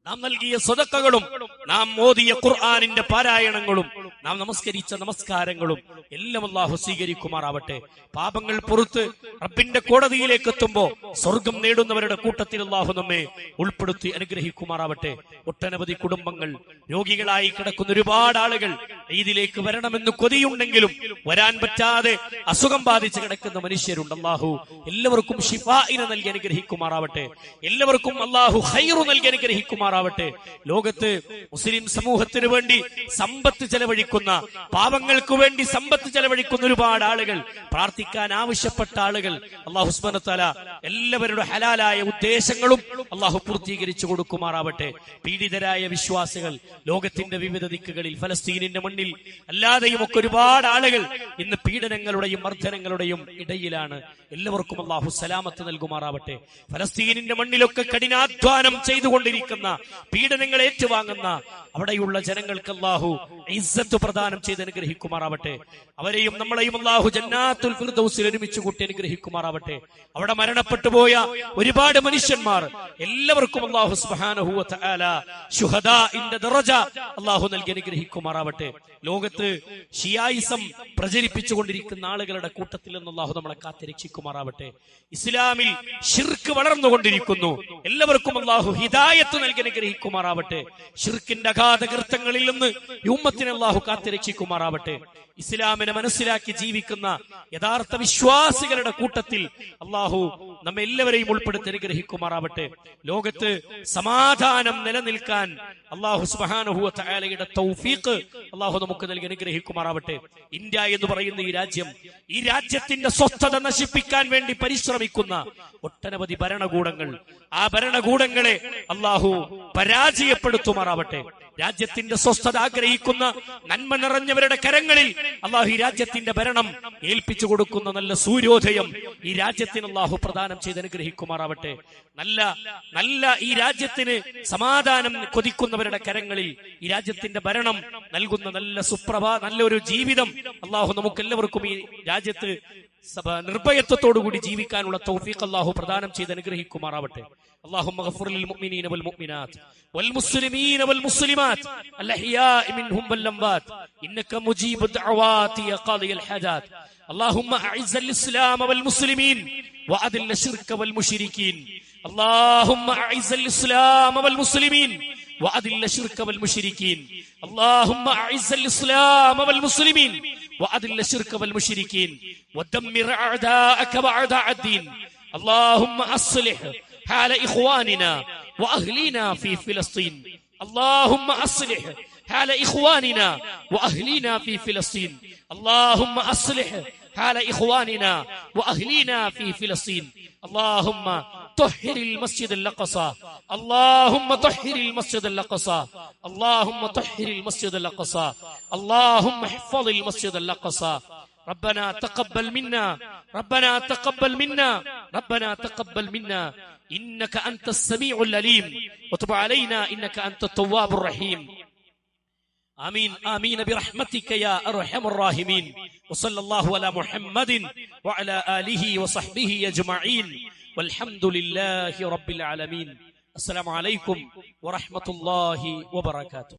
A: നാം നൽകിയ സദഖകളും നാം ഓതിയ ഖുർആനിന്റെ പാരായണങ്ങളും നാം നമസ്കരിച്ച നമസ്കാരങ്ങളും എല്ലാം അല്ലാഹു സ്വീകരിക്കുമാറാവട്ടെ. പാപങ്ങൾ പുറത്ത് റബ്ബിന്റെ കോടതിയിലേക്ക് എത്തുമ്പോ സ്വർഗം നേടുന്നവരുടെ കൂട്ടത്തിൽ അല്ലാഹു നമ്മെ ഉൾപ്പെടുത്തി അനുഗ്രഹിക്കുമാറാവട്ടെ. ഒട്ടനവധി കുടുംബങ്ങൾ, രോഗികളായി കിടക്കുന്ന ഒരുപാട് ആളുകൾ ഈദിലേക്ക് വരണമെന്ന് കൊതിയുണ്ടെങ്കിലും വരാൻ പറ്റാതെ അസുഖം ബാധിച്ച് കിടക്കുന്ന മനുഷ്യരുണ്ട്. അല്ലാഹു എല്ലാവർക്കും ശിഫാഇനെ നൽകി അനുഗ്രഹിക്കുമാറാവട്ടെ. എല്ലാവർക്കും അല്ലാഹു ഖൈറു നൽകി അനുഗ്രഹിക്കുമാറാവട്ടെ. ലോകത്ത് മുസ്ലിം സമൂഹത്തിന് വേണ്ടി സമ്പത്ത് ചെലവഴിക്കുന്ന, പാവങ്ങൾക്ക് വേണ്ടി സമ്പത്ത് ചെലവഴിക്കുന്ന ഒരുപാട് ആളുകൾ, പ്രാർത്ഥിക്കാൻ ആവശ്യപ്പെട്ട ആളുകൾ, അല്ലാഹു സുബ്ഹാനഹു വ തആല എല്ലാവരുടെ ഹലാലായ ഉദ്ദേശങ്ങളും അല്ലാഹു പൂർത്തീകരിച്ചു കൊടുക്കുമാറാവട്ടെ. പീഡിതരായ വിശ്വാസികൾ ലോകത്തിന്റെ വിവിധ ദിക്കുകളിൽ, ഫലസ്തീനിന്റെ മണ്ണിൽ അല്ലാതെയും ഒക്കെ ഒരുപാട് ആളുകൾ ഇന്ന് പീഡനങ്ങളുടെയും മർദ്ദനങ്ങളുടെയും ഇടയിലാണ്. എല്ലാവർക്കും അല്ലാഹു സലാമത്ത് നൽകുമാറാവട്ടെ. ഫലസ്തീനിന്റെ മണ്ണിലൊക്കെ കഠിനാധ്വാനം ചെയ്തുകൊണ്ടിരിക്കുന്ന, പീഡനങ്ങൾ ഏറ്റുവാങ്ങുന്ന അവിടെയുള്ള ജനങ്ങൾക്ക് അല്ലാഹു ഇസ്സത്ത് പ്രദാനം ചെയ്ത് അനുഗ്രഹിക്കുമാറാവട്ടെ. അവരെയും നമ്മളെയും അല്ലാഹു ജന്നാത്തുൽ ഫിർദൗസിൽ ഒരുമിച്ച് കൂട്ടി അനുഗ്രഹിക്കുമാറാവട്ടെ. അവിടെ മരണപ്പെട്ടു പോയ ഒരുപാട് മനുഷ്യന്മാർ, എല്ലാവർക്കും അല്ലാഹു സുബ്ഹാനഹു വ തആല ശുഹദാഇന്റെ ദറജ അല്ലാഹു നൽകി അനുഗ്രഹിക്കുമാറാവട്ടെ. ലോകത്ത് ഷിയായിസം പ്രചരിപ്പിച്ചുകൊണ്ടിരിക്കുന്ന ആളുകളുടെ കൂട്ടത്തിൽ നിന്ന് അല്ലാഹു നമ്മളെ കാത്തിരക്ഷിക്കുമാറാവട്ടെ. ഇസ്ലാമിൽ ശിർക്ക് വളർന്നുകൊണ്ടിരിക്കുന്നു. എല്ലാവർക്കും അല്ലാഹു ഹിദായത്ത് നൽകി അനുഗ്രഹിക്കുമാറാവട്ടെ. ശിർക്കിന്റെ അഗാധകൃത്യങ്ങളിൽ നിന്ന് ഈ ഉമ്മത്തിനെ അല്ലാഹു കാത്തിരക്ഷിക്കുമാറാവട്ടെ. ഇസ്ലാമിനെ മനസ്സിലാക്കി ജീവിക്കുന്ന യഥാർത്ഥ വിശ്വാസികളുടെ കൂട്ടത്തിൽ അല്ലാഹു നമ്മെ എല്ലാവരെയും ഉൾപ്പെടുത്തി അനുഗ്രഹിക്കുമാറാവട്ടെ. ലോകത്ത് സമാധാനം നിലനിൽക്കാൻ അല്ലാഹു സുബ്ഹാനഹു വ തആലയുടെ തൗഫീഖ് അല്ലാഹു നമുക്ക് നൽകി അനുഗ്രഹിക്കുമാറാവട്ടെ. ഇന്ത്യ എന്ന് പറയുന്ന ഈ രാജ്യത്തിന്റെ സ്വസ്ഥത നശിപ്പിക്കാൻ വേണ്ടി പരിശ്രമിക്കുന്ന ഒട്ടനവധി ഭരണകൂടങ്ങൾ, ആ ഭരണകൂടങ്ങളെ അല്ലാഹു പരാജയപ്പെടുത്തുമാറാവട്ടെ. രാജ്യത്തിന്റെ സ്വസ്ഥത ആഗ്രഹിക്കുന്ന നന്മ നിറഞ്ഞവരുടെ കരങ്ങളിൽ അല്ലാഹു ഈ രാജ്യത്തിന്റെ ഭരണം ഏൽപ്പിച്ചു കൊടുക്കുന്ന നല്ല സൂര്യോദയം ഈ രാജ്യത്തിന് അല്ലാഹു പ്രദാനം ചെയ്ത് അനുഗ്രഹിക്കുമാറാവട്ടെ. നല്ല ഈ രാജ്യത്തിന് സമാധാനം കൊതിക്കുന്നവരുടെ കരങ്ങളിൽ ഈ രാജ്യത്തിന്റെ ഭരണം നൽകുന്ന നല്ലൊരു ജീവിതം അല്ലാഹു നമുക്ക് എല്ലാവർക്കും ഈ രാജ്യത്ത് നിർഭയത്വത്തോടുകൂടി ജീവിക്കാനുള്ള തൗഫീഖ് അല്ലാഹു പ്രദാനം ചെയ്ത് അനുഗ്രഹിക്കുമാറാവട്ടെ. اللهم اغفر للمؤمنين والمؤمنات والمسلمين والمسلمات الأحياء منهم والأموات إنك مجيب الدعوات يا قاضي الحاجات. اللهم أعز الإسلام والمسلمين وأذل الشرك والمشركين. اللهم أعز الإسلام والمسلمين وأذل الشرك والمشركين. اللهم أعز الإسلام والمسلمين وأذل الشرك والمشركين ودمر أعداءك وأعداء الدين. اللهم أصلح حال إخواننا وأهلنا في فلسطين. اللهم أصلح حال إخواننا وأهلنا في فلسطين. اللهم أصلح حال إخواننا وأهلنا في فلسطين. اللهم طهر المسجد الأقصى. اللهم طهر المسجد الأقصى. اللهم طهر المسجد الأقصى. اللهم احفظ المسجد الأقصى. ربنا تقبل منا، ربنا تقبل منا، ربنا تقبل منا إنك أنت السميع العليم وتب علينا إنك أنت التواب الرحيم. آمين آمين برحمتك يا أرحم الراحمين. വസല്ലല്ലാഹു അലാ മുഹമ്മദിൻ വഅലാ ആലിഹി വസഹ്ബിഹി അജ്മഈൻ വൽഹംദുലില്ലാഹി റബ്ബിൽ ആലമീൻ. അസ്സലാമു അലൈക്കും വറഹ്മത്തുള്ളാഹി വബറകാതുഹു.